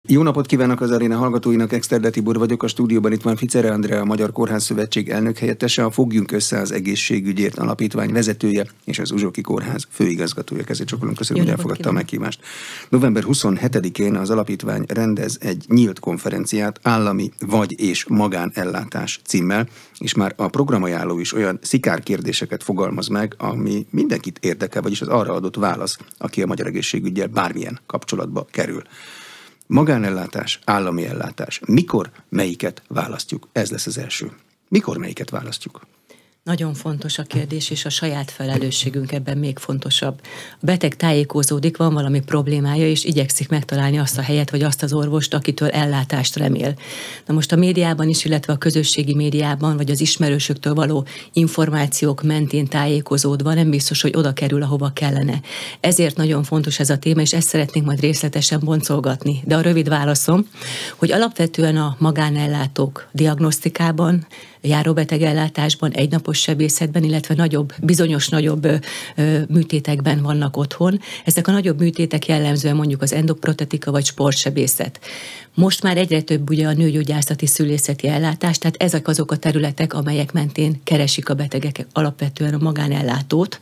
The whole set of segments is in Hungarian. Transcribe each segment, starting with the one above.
Jó napot kívánok az aréna hallgatóinak, Exterde Tibor vagyok, a stúdióban itt van Ficere Andrea, a Magyar Kórház Szövetség elnök helyettese, a Fogjunk Össze az Egészségügyért alapítvány vezetője és az Uzsoki Kórház főigazgatója. Kezét csokolom, köszönöm, hogy elfogadta a meghívást. November 27-én az alapítvány rendez egy nyílt konferenciát, Állami vagy és magánellátás címmel, és már a programajánló is olyan szikárkérdéseket fogalmaz meg, ami mindenkit érdekel, vagyis az arra adott válasz, aki a magyar egészségüggyel bármilyen kapcsolatba kerül. Magánellátás, állami ellátás. Mikor melyiket választjuk? Ez lesz az első. Mikor melyiket választjuk? Nagyon fontos a kérdés, és a saját felelősségünk ebben még fontosabb. A beteg tájékozódik, van valami problémája, és igyekszik megtalálni azt a helyet, vagy azt az orvost, akitől ellátást remél. Na most a médiában is, illetve a közösségi médiában, vagy az ismerősöktől való információk mentén tájékozódva nem biztos, hogy oda kerül, ahova kellene. Ezért nagyon fontos ez a téma, és ezt szeretnénk majd részletesen boncolgatni. De a rövid válaszom, hogy alapvetően a magánellátók diagnosztikában, járóbetegellátásban, egynapos sebészetben, illetve bizonyos nagyobb műtétekben vannak otthon. Ezek a nagyobb műtétek jellemzően mondjuk az endoprotetika vagy sportsebészet. Most már egyre több ugye a nőgyógyászati szülészeti ellátás, tehát ezek azok a területek, amelyek mentén keresik a betegek alapvetően a magánellátót.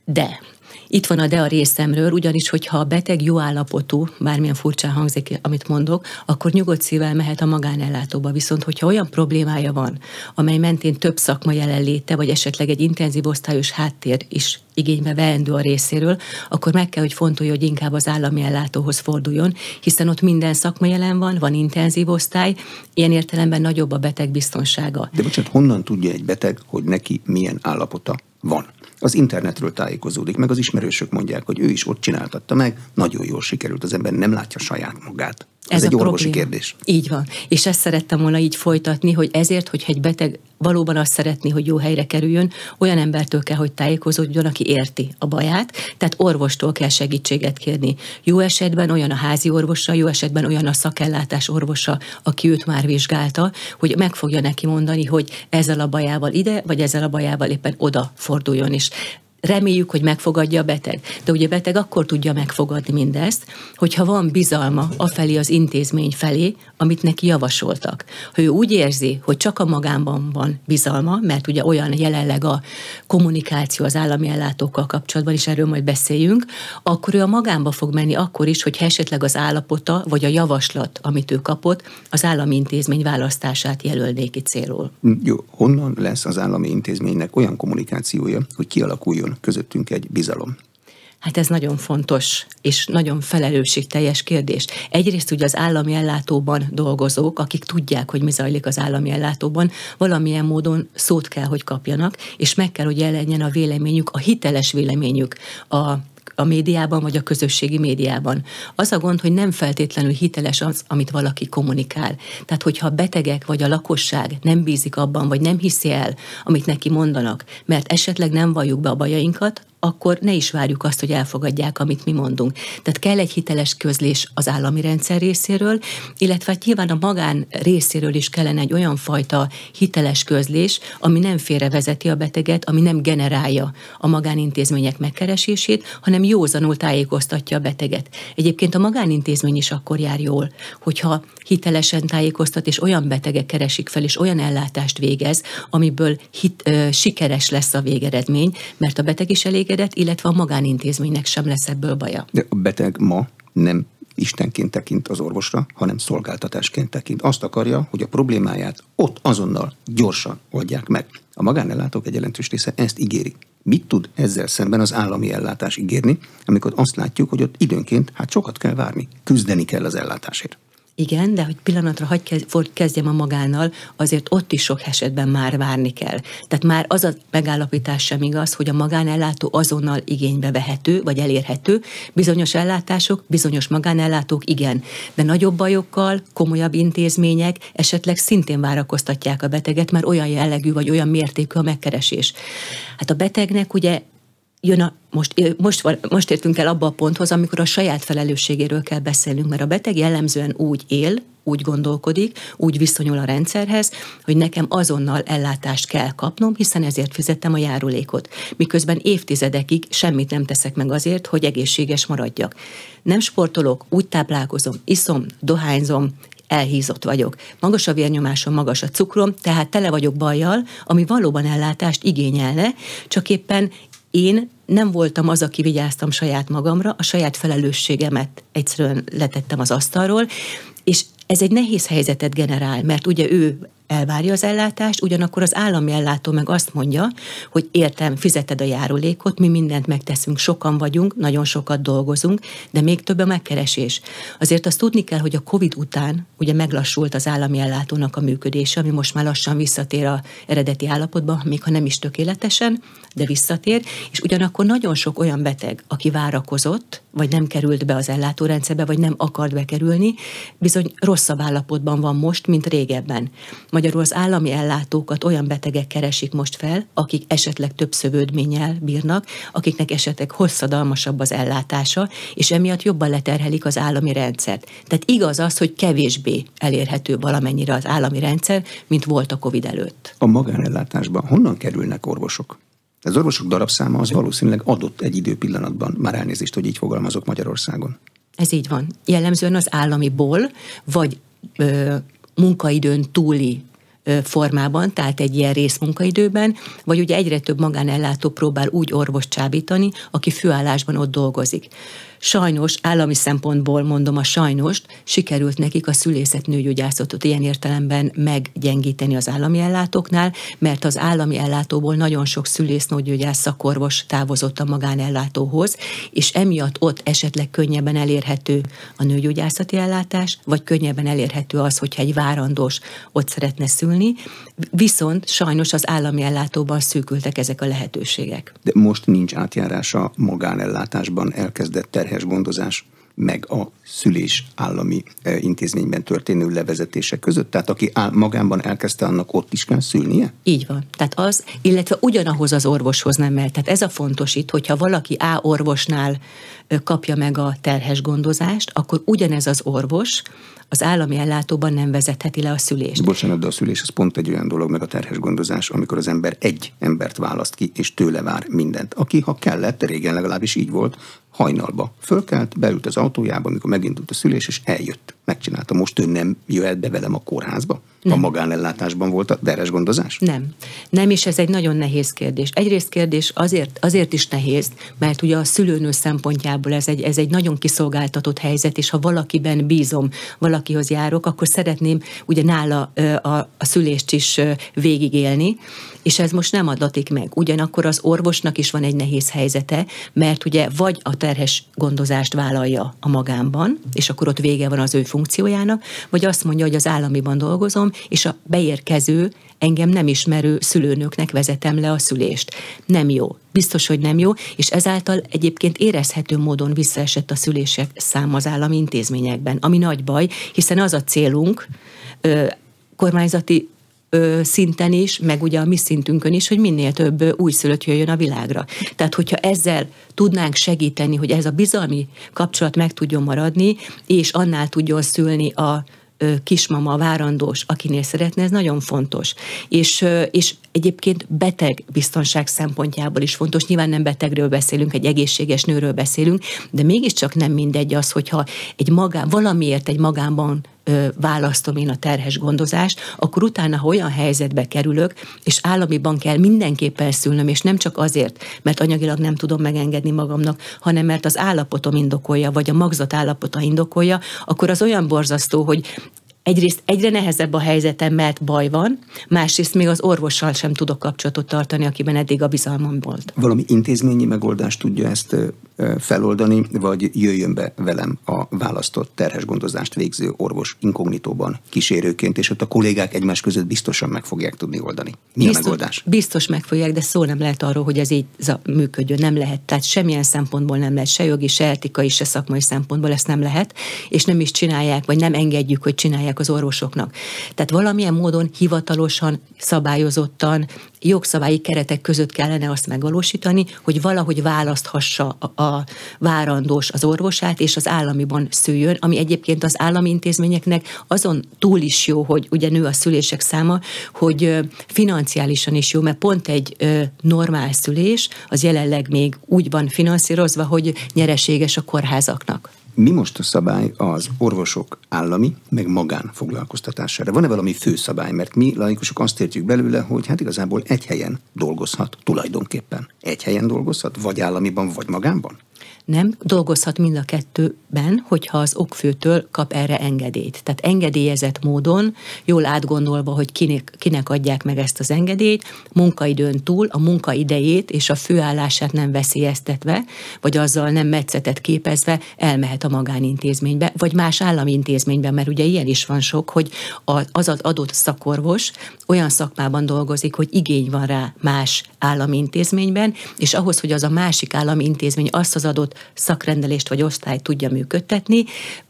De itt van a részemről, ugyanis, hogyha a beteg jó állapotú, bármilyen furcsán hangzik, amit mondok, akkor nyugodt szívvel mehet a magánellátóba. Viszont, hogyha olyan problémája van, amely mentén több szakma jelenléte, vagy esetleg egy intenzív osztályos háttér is igénybe veendő a részéről, akkor meg kell, hogy fontolja, hogy inkább az állami ellátóhoz forduljon, hiszen ott minden szakma jelen van intenzív osztály, ilyen értelemben nagyobb a beteg biztonsága. De bocsánat, honnan tudja egy beteg, hogy neki milyen állapota van? Az internetről tájékozódik, meg az ismerősök mondják, hogy ő is ott csináltatta meg, nagyon jól sikerült, az ember nem látja saját magát. Ez egy orvosi kérdés. Így van. És ezt szerettem volna így folytatni, hogy ezért, hogyha egy beteg valóban azt szeretné, hogy jó helyre kerüljön, olyan embertől kell, hogy tájékozódjon, aki érti a baját, tehát orvostól kell segítséget kérni. Jó esetben olyan a házi orvosa, jó esetben olyan a szakellátás orvosa, aki őt már vizsgálta, hogy meg fogja neki mondani, hogy ezzel a bajával ide, vagy ezzel a bajával éppen oda forduljon is. Reméljük, hogy megfogadja a beteg. De ugye a beteg akkor tudja megfogadni mindezt, hogyha van bizalma afelé az intézmény felé, amit neki javasoltak. Ha ő úgy érzi, hogy csak a magánban van bizalma, mert ugye olyan jelenleg a kommunikáció az állami ellátókkal kapcsolatban, és erről majd beszéljünk, akkor ő a magánba fog menni akkor is, hogy esetleg az állapota, vagy a javaslat, amit ő kapott, az állami intézmény választását jelölné ki célul. Jó, honnan lesz az állami intézménynek olyan kommunikációja, hogy kialakuljon közöttünk egy bizalom? Hát ez nagyon fontos, és nagyon felelősségteljes kérdés. Egyrészt ugye az állami ellátóban dolgozók, akik tudják, hogy mi zajlik az állami ellátóban, valamilyen módon szót kell, hogy kapjanak, és meg kell, hogy jelenjen a véleményük, a hiteles véleményük a médiában, vagy a közösségi médiában. Az a gond, hogy nem feltétlenül hiteles az, amit valaki kommunikál. Tehát, hogyha a betegek vagy a lakosság nem bízik abban, vagy nem hiszi el, amit neki mondanak, mert esetleg nem valljuk be a bajainkat, akkor ne is várjuk azt, hogy elfogadják, amit mi mondunk. Tehát kell egy hiteles közlés az állami rendszer részéről, illetve nyilván a magán részéről is kellene egy olyan fajta hiteles közlés, ami nem félrevezeti a beteget, ami nem generálja a magánintézmények megkeresését, hanem józanul tájékoztatja a beteget. Egyébként a magánintézmény is akkor jár jól, hogyha hitelesen tájékoztat, és olyan betegek keresik fel, és olyan ellátást végez, amiből sikeres lesz a végeredmény, mert a beteg is elégedett, illetve a magánintézménynek sem lesz ebből baja. De a beteg ma nem istenként tekint az orvosra, hanem szolgáltatásként tekint. Azt akarja, hogy a problémáját ott azonnal gyorsan oldják meg. A magánellátók egy jelentős része ezt ígéri. Mit tud ezzel szemben az állami ellátás ígérni, amikor azt látjuk, hogy ott időnként sokat kell várni, küzdeni kell az ellátásért? Igen, de hogy pillanatra kezdjem a magánnal, azért ott is sok esetben már várni kell. Tehát már az a megállapítás sem igaz, hogy a magánellátó azonnal igénybe vehető, vagy elérhető. Bizonyos ellátások, bizonyos magánellátók igen, de nagyobb bajokkal, komolyabb intézmények esetleg szintén várakoztatják a beteget, mert olyan jellegű, vagy olyan mértékű a megkeresés. Hát a betegnek ugye most értünk el abba a ponthoz, amikor a saját felelősségéről kell beszélnünk, mert a beteg jellemzően úgy él, úgy gondolkodik, úgy viszonyul a rendszerhez, hogy nekem azonnal ellátást kell kapnom, hiszen ezért fizettem a járulékot. Miközben évtizedekig semmit nem teszek meg azért, hogy egészséges maradjak. Nem sportolok, úgy táplálkozom, iszom, dohányzom, elhízott vagyok. Magas a vérnyomásom, magas a cukrom, tehát tele vagyok bajjal, ami valóban ellátást igényelne, csak éppen én nem voltam az, aki vigyáztam saját magamra, a saját felelősségemet egyszerűen letettem az asztalról, és ez egy nehéz helyzetet generál, mert ugye ő elvárja az ellátást, ugyanakkor az állami ellátó meg azt mondja, hogy értem, fizeted a járulékot, mi mindent megteszünk, sokan vagyunk, nagyon sokat dolgozunk, de még több a megkeresés. Azért azt tudni kell, hogy a Covid után ugye meglassult az állami ellátónak a működése, ami most már lassan visszatér az eredeti állapotba, még ha nem is tökéletesen, de visszatér, és ugyanakkor nagyon sok olyan beteg, aki várakozott, vagy nem került be az ellátórendszerbe, vagy nem akart bekerülni, bizony rosszabb állapotban van most, mint régebben. Magyarul az állami ellátókat olyan betegek keresik most fel, akik esetleg több szövődménnyel bírnak, akiknek esetleg hosszadalmasabb az ellátása, és emiatt jobban leterhelik az állami rendszert. Tehát igaz az, hogy kevésbé elérhető valamennyire az állami rendszer, mint volt a Covid előtt. A magánellátásban honnan kerülnek orvosok? Az orvosok darabszáma az valószínűleg adott egy időpillanatban, már elnézést, hogy így fogalmazok, Magyarországon. Ez így van. Jellemzően az államiból, vagy munkaidőn túli formában, tehát egy ilyen részmunkaidőben, vagy ugye egyre több magánellátó próbál úgy orvost csábítani, aki főállásban ott dolgozik. Sajnos, állami szempontból mondom a sajnost, sikerült nekik a szülészet-nőgyógyászatot ilyen értelemben meggyengíteni az állami ellátóknál, mert az állami ellátóból nagyon sok szülész-nőgyógyász szakorvos távozott a magánellátóhoz, és emiatt ott esetleg könnyebben elérhető a nőgyógyászati ellátás, vagy könnyebben elérhető az, hogyha egy várandós ott szeretne szülni, viszont sajnos az állami ellátóban szűkültek ezek a lehetőségek. De most nincs átjárás a magánellátásban elkezdett terhes gondozás, meg a szülés állami intézményben történő levezetése között? Tehát aki magánban elkezdte, annak ott is kell szülnie? Így van. Tehát az, illetve ugyanahoz az orvoshoz nem mehet. Tehát ez a fontos itt, hogyha valaki A orvosnál kapja meg a terhes gondozást, akkor ugyanez az orvos az állami ellátóban nem vezetheti le a szülést. Bocsánat, de a szülés az pont egy olyan dolog, meg a terhes gondozás, amikor az ember egy embert választ ki, és tőle vár mindent. Aki, ha kellett, régen legalábbis így volt, hajnalba fölkelt, beült az autójába, amikor megindult a szülés, és eljött. Megcsinálta. Most ő nem jöhet be velem a kórházba? Nem. A magánellátásban volt a terhes gondozás? Nem, és ez egy nagyon nehéz kérdés. Egyrészt kérdés azért is nehéz, mert ugye a szülőnő szempontjából ez egy nagyon kiszolgáltatott helyzet, és ha valakiben bízom, valakihoz járok, akkor szeretném ugye nála a szülést is végigélni, és ez most nem adatik meg. Ugyanakkor az orvosnak is van egy nehéz helyzete, mert ugye vagy a terhes gondozást vállalja a magánban, és akkor ott vége van az ő funkciójának, vagy azt mondja, hogy az államiban dolgozom, és a beérkező, engem nem ismerő szülőnőknek vezetem le a szülést. Nem jó. Biztos, hogy nem jó, és ezáltal egyébként érezhető módon visszaesett a szülések száma az állami intézményekben, ami nagy baj, hiszen az a célunk kormányzati szinten is, meg ugye a mi szintünkön is, hogy minél több újszülött jöjjön a világra. Tehát, hogyha ezzel tudnánk segíteni, hogy ez a bizalmi kapcsolat meg tudjon maradni, és annál tudjon szülni a kismama, várandós, akinél szeretne, ez nagyon fontos. És egyébként beteg biztonság szempontjából is fontos. Nyilván nem betegről beszélünk, egy egészséges nőről beszélünk, de mégiscsak nem mindegy az, hogyha valamiért egy magánban választom én a terhes gondozást, akkor utána, ha olyan helyzetbe kerülök, és államiban kell mindenképpen szülnöm, és nem csak azért, mert anyagilag nem tudom megengedni magamnak, hanem mert az állapotom indokolja, vagy a magzat állapota indokolja, akkor az olyan borzasztó, hogy egyrészt egyre nehezebb a helyzetem, mert baj van, másrészt még az orvossal sem tudok kapcsolatot tartani, akiben eddig a bizalmam volt. Valami intézményi megoldást tudja ezt feloldani, vagy jöjjön be velem a választott terhes gondozást végző orvos inkognitóban kísérőként, és ott a kollégák egymás között biztosan meg fogják tudni oldani. Mi a megoldás? Biztos meg fogják, de szó nem lehet arról, hogy ez így működjön. Nem lehet. Tehát semmilyen szempontból nem lehet, se jogi, se etikai, se szakmai szempontból ezt nem lehet, és nem is csinálják, vagy nem engedjük, hogy csinálják fizetnének az orvosoknak. Tehát valamilyen módon hivatalosan, szabályozottan, jogszabályi keretek között kellene azt megvalósítani, hogy valahogy választhassa a várandós az orvosát, és az államiban szüljön, ami egyébként az állami intézményeknek azon túl is jó, hogy ugye nő a szülések száma, hogy financiálisan is jó, mert pont egy normál szülés az jelenleg még úgy van finanszírozva, hogy nyereséges a kórházaknak. Mi most a szabály az orvosok állami, meg magán foglalkoztatására? Van-e valami főszabály? Mert mi laikusok azt értjük belőle, hogy hát igazából egy helyen dolgozhat tulajdonképpen. Egy helyen dolgozhat, vagy államiban, vagy magánban? Nem, dolgozhat mind a kettőben, hogyha az okfőtől kap erre engedélyt. Tehát engedélyezett módon, jól átgondolva, hogy kinek adják meg ezt az engedélyt, munkaidőn túl a munkaidejét és a főállását nem veszélyeztetve, vagy azzal nem metszetet képezve elmehet a magánintézménybe, vagy más állami intézménybe, mert ugye ilyen is van sok, hogy az adott szakorvos olyan szakmában dolgozik, hogy igény van rá más állami intézményben, és ahhoz, hogy az a másik állami intézmény azt az adott szakrendelést vagy osztályt tudja működtetni,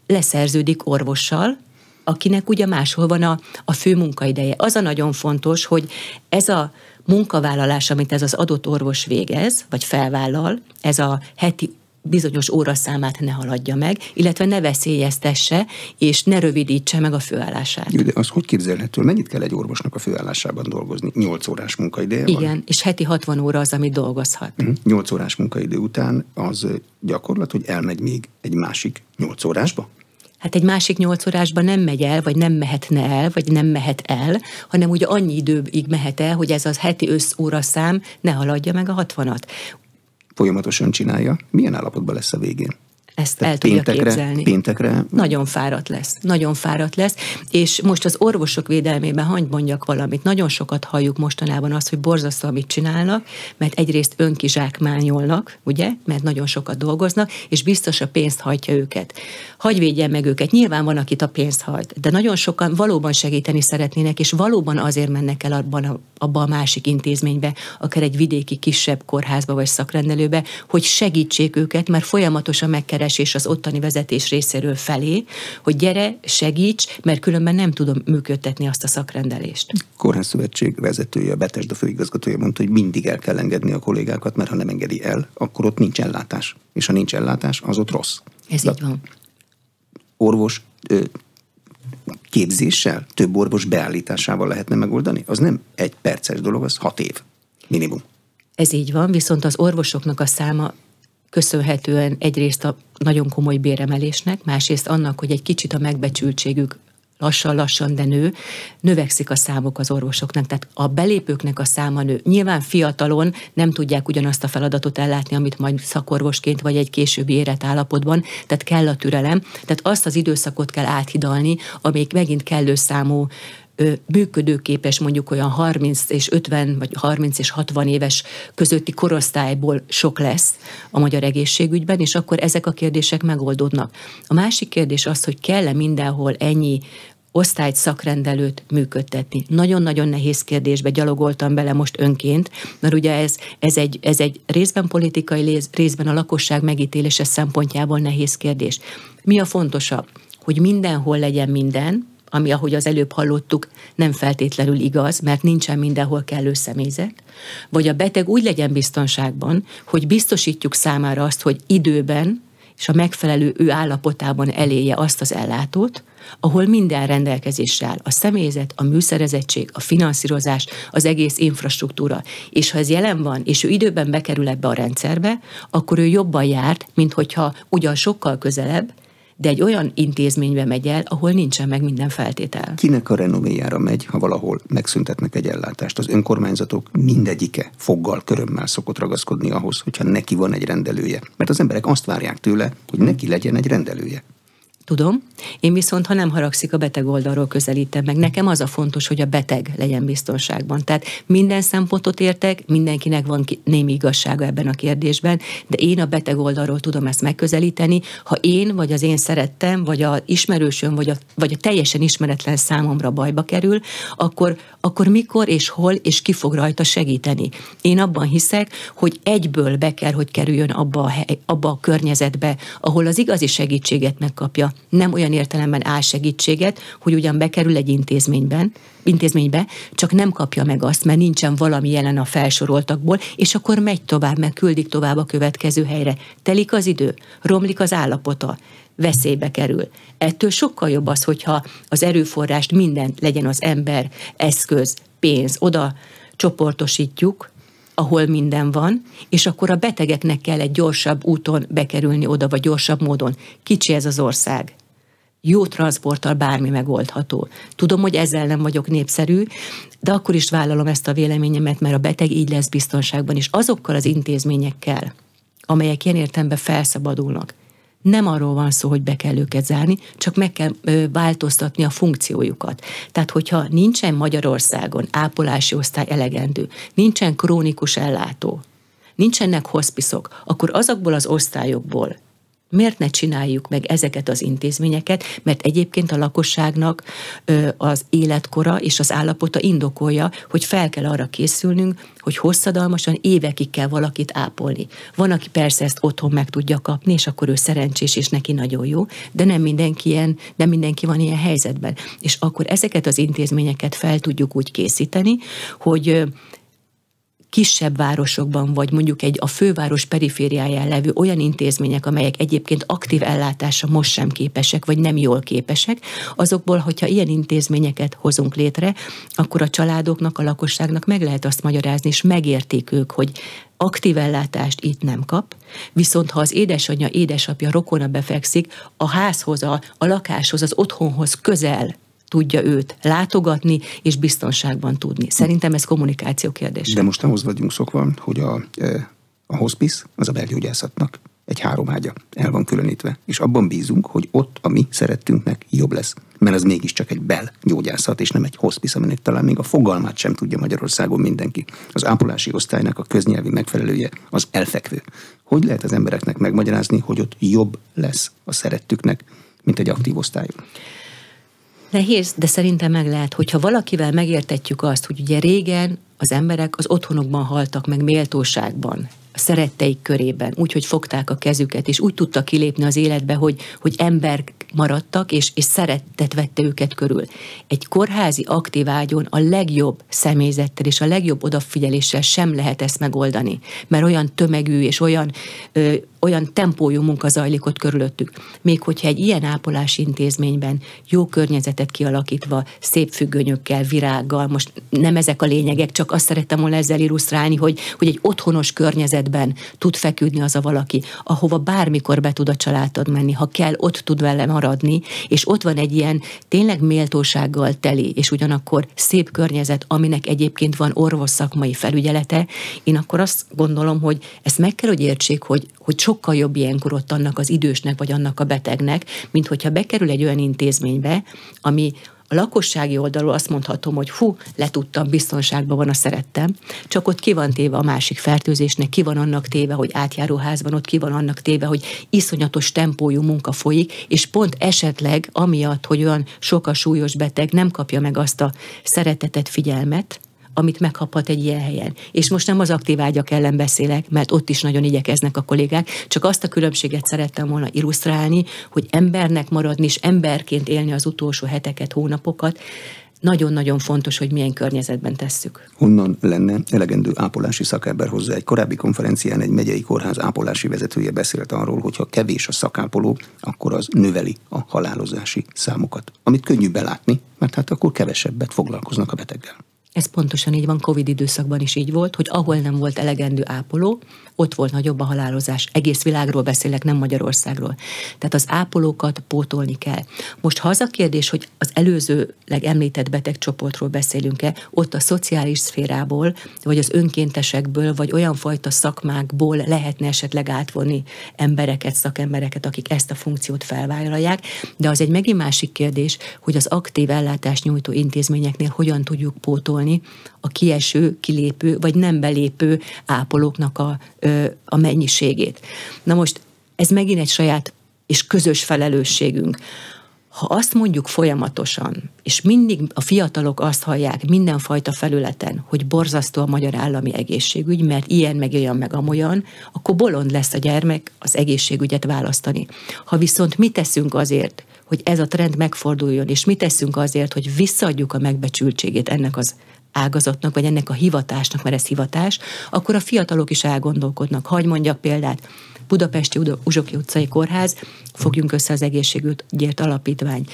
leszerződik orvossal, akinek ugye máshol van a fő munkaideje. Az a nagyon fontos, hogy ez a munkavállalás, amit ez az adott orvos végez, vagy felvállal, ez a heti bizonyos óraszámát ne haladja meg, illetve ne veszélyeztesse, és ne rövidítse meg a főállását. Jó, de az hogy képzelhető? Mennyit kell egy orvosnak a főállásában dolgozni? 8 órás munkaideje van? Igen, és heti 60 óra az, amit dolgozhat. 8 órás munkaidő után az gyakorlat, hogy elmegy még egy másik 8 órásba? Hát egy másik 8 órásban nem megy el, vagy nem mehetne el, vagy nem mehet el, hanem ugye annyi időig mehet el, hogy ez az heti összóraszám ne haladja meg a 60-at. Folyamatosan csinálja, milyen állapotban lesz a végén? Ezt el tudja képzelni. Péntekre? Nagyon fáradt lesz, és most az orvosok védelmében hadd mondjak valamit. Nagyon sokat halljuk mostanában azt, hogy borzasztó, amit csinálnak, mert egyrészt önkizsákmányolnak, ugye, mert nagyon sokat dolgoznak, és biztos a pénzt hajtja őket. Hagy védjen meg őket. Nyilván van, akit a pénzt hajt, de nagyon sokan valóban segíteni szeretnének, és valóban azért mennek el abba a másik intézménybe, akár egy vidéki kisebb kórházba vagy szakrendelőbe, hogy segítsék őket, mert folyamatosan megkeresés az ottani vezetés részéről felé, hogy gyere, segíts, mert különben nem tudom működtetni azt a szakrendelést. Kórházszövetség vezetője, Betesda főigazgatója mondta, hogy mindig el kell engedni a kollégákat, mert ha nem engedi el, akkor ott nincs ellátás. És ha nincs ellátás, az ott rossz. Ez így van. Orvos képzéssel, több orvos beállításával lehetne megoldani? Az nem egy perces dolog, az 6 év minimum. Ez így van, viszont az orvosoknak a száma köszönhetően egyrészt a nagyon komoly béremelésnek, másrészt annak, hogy egy kicsit a megbecsültségük lassan, de növekszik a számok az orvosoknak, tehát a belépőknek a száma nő. Nyilván fiatalon nem tudják ugyanazt a feladatot ellátni, amit majd szakorvosként vagy egy későbbi életállapotban, tehát kell a türelem, tehát azt az időszakot kell áthidalni, amíg megint kellő számú működőképes, mondjuk olyan 30 és 50 vagy 30 és 60 éves közötti korosztályból sok lesz a magyar egészségügyben, és akkor ezek a kérdések megoldódnak. A másik kérdés az, hogy kell-e mindenhol ennyi osztályt, szakrendelőt működtetni. Nagyon-nagyon nehéz kérdésbe gyalogoltam bele most önként, mert ugye ez egy részben politikai, részben a lakosság megítélése szempontjából nehéz kérdés. Mi a fontosabb? Hogy mindenhol legyen minden, ami, ahogy az előbb hallottuk, nem feltétlenül igaz, mert nincsen mindenhol kellő személyzet, vagy a beteg úgy legyen biztonságban, hogy biztosítjuk számára azt, hogy időben és a megfelelő ő állapotában elélje azt az ellátót, ahol minden rendelkezésre áll. A személyzet, a műszerezettség, a finanszírozás, az egész infrastruktúra. És ha ez jelen van, és ő időben bekerül ebbe a rendszerbe, akkor ő jobban járt, mint hogyha ugyan sokkal közelebb, de egy olyan intézménybe megy el, ahol nincsen meg minden feltétel. Kinek a renoméjára megy, ha valahol megszüntetnek egy ellátást? Az önkormányzatok mindegyike foggal, körömmel szokott ragaszkodni ahhoz, hogyha neki van egy rendelője. Mert az emberek azt várják tőle, hogy neki legyen egy rendelője. Tudom, én viszont, ha nem haragszik, a beteg oldalról közelítem meg. Nekem az a fontos, hogy a beteg legyen biztonságban. Tehát minden szempontot értek, mindenkinek van némi igazsága ebben a kérdésben, de én a beteg oldalról tudom ezt megközelíteni. Ha én, vagy az én szerettem, vagy a ismerősöm, vagy a teljesen ismeretlen számomra bajba kerül, akkor mikor és hol és ki fog rajta segíteni. Én abban hiszek, hogy egyből be kell, hogy kerüljön abba a környezetbe, ahol az igazi segítséget megkapja. számára nem olyan értelemben álsegítséget, hogy ugyan bekerül egy intézménybe, csak nem kapja meg azt, mert nincsen valami jelen a felsoroltakból, és akkor megy tovább, mert küldik tovább a következő helyre. Telik az idő, romlik az állapota, veszélybe kerül. Ettől sokkal jobb az, hogyha az erőforrást minden legyen az ember, eszköz, pénz, oda csoportosítjuk, ahol minden van, és akkor a betegeknek kell egy gyorsabb úton bekerülni oda, vagy gyorsabb módon. Kicsi ez az ország. Jó transzporttal bármi megoldható. Tudom, hogy ezzel nem vagyok népszerű, de akkor is vállalom ezt a véleményemet, mert a beteg így lesz biztonságban, és azokkal az intézményekkel, amelyek ilyen értelemben felszabadulnak. Nem arról van szó, hogy be kell őket zárni, csak meg kell változtatni a funkciójukat. Tehát, hogyha nincsen Magyarországon ápolási osztály elegendő, nincsen krónikus ellátó, nincsenek hospiszok, akkor azokból az osztályokból miért ne csináljuk meg ezeket az intézményeket, mert egyébként a lakosságnak az életkora és az állapota indokolja, hogy fel kell arra készülnünk, hogy hosszadalmasan évekig kell valakit ápolni. Van, aki persze ezt otthon meg tudja kapni, és akkor ő szerencsés, és neki nagyon jó, de nem mindenki van ilyen helyzetben. És akkor ezeket az intézményeket fel tudjuk úgy készíteni, hogy kisebb városokban, vagy mondjuk a főváros perifériáján levő olyan intézmények, amelyek egyébként aktív ellátásra most sem képesek, vagy nem jól képesek, azokból, hogyha ilyen intézményeket hozunk létre, akkor a családoknak, a lakosságnak meg lehet azt magyarázni, és megérték ők, hogy aktív ellátást itt nem kap, viszont ha az édesanyja, édesapja, rokona befekszik, a házhoz, a lakáshoz, az otthonhoz közel tudja őt látogatni, és biztonságban tudni. Szerintem ez kommunikáció kérdése. De most ahhoz vagyunk szokva, hogy a hospice az a belgyógyászatnak egy 3 ágya, el van különítve, és abban bízunk, hogy ott a mi szerettünknek jobb lesz. Mert az mégiscsak egy belgyógyászat, és nem egy hospice, aminek talán még a fogalmát sem tudja Magyarországon mindenki. Az ápolási osztálynak a köznyelvi megfelelője az elfekvő. Hogy lehet az embereknek megmagyarázni, hogy ott jobb lesz a szerettüknek, mint egy aktív osztályon? Nehéz, de szerintem meg lehet, hogyha valakivel megértetjük azt, hogy ugye régen az emberek az otthonokban haltak meg méltóságban, a szeretteik körében, úgy, hogy fogták a kezüket, és úgy tudtak kilépni az életbe, hogy ember maradtak, és szeretet vette őket körül. Egy kórházi aktív ágyon a legjobb személyzettel és a legjobb odafigyeléssel sem lehet ezt megoldani, mert olyan tömegű és olyan tempójú munka zajlik ott körülöttük. Még hogyha egy ilyen ápolási intézményben jó környezetet kialakítva, szép függönyökkel, virággal, most nem ezek a lényegek, csak azt szerettem volna ezzel illusztrálni, hogy egy otthonos környezetben tud feküdni az a valaki, ahova bármikor be tud a családtag menni, ha kell, ott tud vele maradni, és ott van egy ilyen tényleg méltósággal teli, és ugyanakkor szép környezet, aminek egyébként van orvos szakmai felügyelete, én akkor azt gondolom, hogy ezt meg kell, hogy értsék, hogy sokkal jobb ilyenkor ott annak az idősnek, vagy annak a betegnek, mint hogyha bekerül egy olyan intézménybe, ami a lakossági oldalról azt mondhatom, hogy letudtam, biztonságban van a szerettem, csak ott ki van téve a másik fertőzésnek, ki van annak téve, hogy átjáróházban, ott ki van annak téve, hogy iszonyatos tempójú munka folyik, és pont esetleg amiatt, hogy olyan sok a súlyos beteg, nem kapja meg azt a szeretetet, figyelmet, amit megkaphat egy ilyen helyen. És most nem az aktív ágyak ellen beszélek, mert ott is nagyon igyekeznek a kollégák, csak azt a különbséget szerettem volna illusztrálni, hogy embernek maradni és emberként élni az utolsó heteket, hónapokat, nagyon-nagyon fontos, hogy milyen környezetben tesszük. Honnan lenne elegendő ápolási szakember hozzá? Egy korábbi konferencián egy megyei kórház ápolási vezetője beszélt arról, hogy ha kevés a szakápoló, akkor az növeli a halálozási számokat. Amit könnyű belátni, mert hát akkor kevesebbet foglalkoznak a beteggel. Ez pontosan így van, Covid időszakban is így volt, hogy ahol nem volt elegendő ápoló, ott volt nagyobb a halálozás. Egész világról beszélek, nem Magyarországról. Tehát az ápolókat pótolni kell. Most ha az a kérdés, hogy az előzőleg említett betegcsoportról beszélünk-e, ott a szociális szférából, vagy az önkéntesekből, vagy olyan fajta szakmákból lehetne esetleg átvonni embereket, szakembereket, akik ezt a funkciót felvállalják, de az egy megint másik kérdés, hogy az aktív ellátást nyújtó intézményeknél hogyan tudjuk pótolni a kieső, kilépő, vagy nem belépő ápolóknak a mennyiségét. Na most ez megint egy saját és közös felelősségünk. Ha azt mondjuk folyamatosan, és mindig a fiatalok azt hallják mindenfajta felületen, hogy borzasztó a magyar állami egészségügy, mert ilyen meg olyan meg amolyan, akkor bolond lesz a gyermek az egészségügyet választani. Ha viszont mi teszünk azért, hogy ez a trend megforduljon, és mi teszünk azért, hogy visszaadjuk a megbecsültségét ennek az ágazatnak, vagy ennek a hivatásnak, mert ez hivatás, akkor a fiatalok is elgondolkodnak. Hagy mondjak példát, Budapesti Uzsoki utcai kórház, fogjunk össze az egészségügyért alapítvány.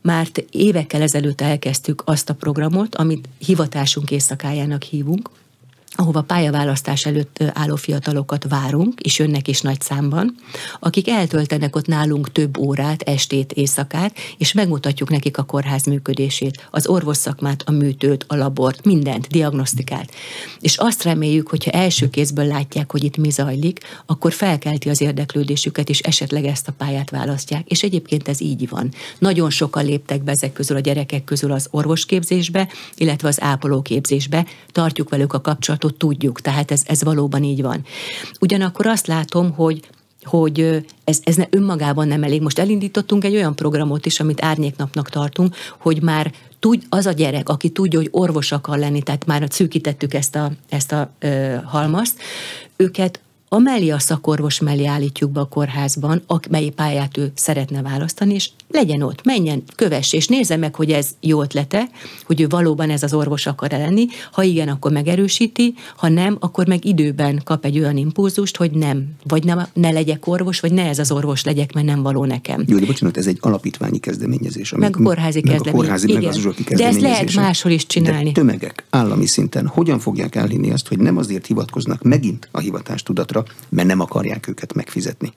Már évekkel ezelőtt elkezdtük azt a programot, amit hivatásunk éjszakájának hívunk, ahova pályaválasztás előtt álló fiatalokat várunk, és jönnek is nagy számban, akik eltöltenek ott nálunk több órát, estét, éjszakát, és megmutatjuk nekik a kórház működését, az orvosszakmát, a műtőt, a labort, mindent, diagnosztikát. És azt reméljük, hogyha első kézből látják, hogy itt mi zajlik, akkor felkelti az érdeklődésüket, és esetleg ezt a pályát választják. És egyébként ez így van. Nagyon sokan léptek be ezek közül, a gyerekek közül az orvosképzésbe, illetve az ápolóképzésbe. Tartjuk velük a kapcsolatot, tudjuk, tehát ez valóban így van. Ugyanakkor azt látom, hogy ez önmagában nem elég. Most elindítottunk egy olyan programot is, amit árnyéknapnak tartunk, hogy már az a gyerek, aki tudja, hogy orvos akar lenni, tehát már szűkítettük ezt a halmazt, őket amellé a szakorvos mellé állítjuk be a kórházban, mely pályát ő szeretne választani, és legyen ott, menjen, kövess, és nézze meg, hogy ez jó ötlete, hogy ő valóban ez az orvos akar lenni, ha igen, akkor megerősíti, ha nem, akkor meg időben kap egy olyan impulzust, hogy nem, vagy ne legyek orvos, vagy ne ez az orvos legyek, mert nem való nekem. Jó, de bocsánat, ez egy alapítványi kezdeményezés. Meg a kórházi kezdeményezés. Meg az uzsoki kezdeményezés. De ezt lehet máshol is csinálni. De tömegek állami szinten hogyan fogják elhinni azt, hogy nem azért hivatkoznak megint a hivatástudatra, mert nem akarják őket megfizetni?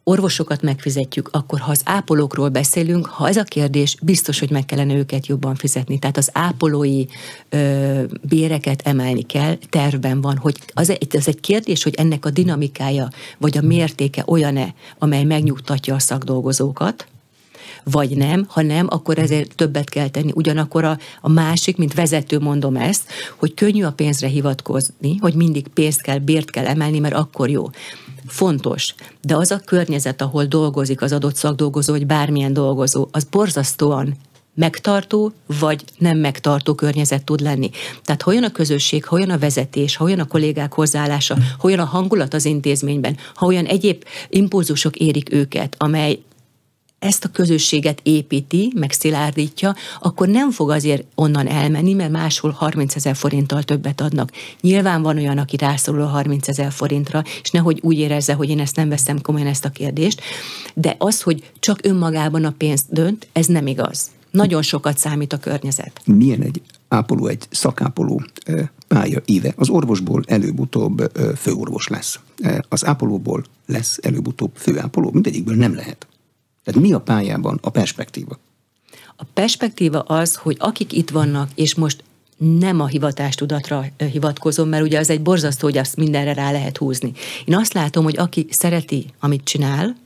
Orvosokat megfizetjük, akkor ha az ápolókról beszélünk, ha ez a kérdés, biztos, hogy meg kellene őket jobban fizetni. Tehát az ápolói béreket emelni kell, tervben van, hogy az egy kérdés, hogy ennek a dinamikája, vagy a mértéke olyan-e, amely megnyugtatja a szakdolgozókat, vagy nem, ha nem, akkor ezért többet kell tenni. Ugyanakkor a másik, mint vezető mondom ezt, hogy könnyű a pénzre hivatkozni, hogy mindig pénzt kell, bért kell emelni, mert akkor jó. Fontos, de az a környezet, ahol dolgozik az adott szakdolgozó, vagy bármilyen dolgozó, az borzasztóan megtartó, vagy nem megtartó környezet tud lenni. Tehát ha olyan a közösség, ha olyan a vezetés, ha olyan a kollégák hozzáállása, ha olyan a hangulat az intézményben, ha olyan egyéb impulzusok érik őket, amely ezt a közösséget építi, meg szilárdítja, akkor nem fog azért onnan elmenni, mert máshol 30 000 forinttal többet adnak. Nyilván van olyan, aki rászorul a 30 000 forintra, és nehogy úgy érezze, hogy én ezt nem veszem komolyan, ezt a kérdést, de az, hogy csak önmagában a pénzt dönt, ez nem igaz. Nagyon sokat számít a környezet. Milyen egy ápoló, egy szakápoló pálya íve? Az orvosból előbb-utóbb főorvos lesz. Az ápolóból lesz előbb-utóbb főápoló. Mindegyikből nem lehet. Tehát mi a pályában a perspektíva? A perspektíva az, hogy akik itt vannak, és most nem a hivatástudatra hivatkozom, mert ugye az egy borzasztó, hogy azt mindenre rá lehet húzni. Én azt látom, hogy aki szereti, amit csinál,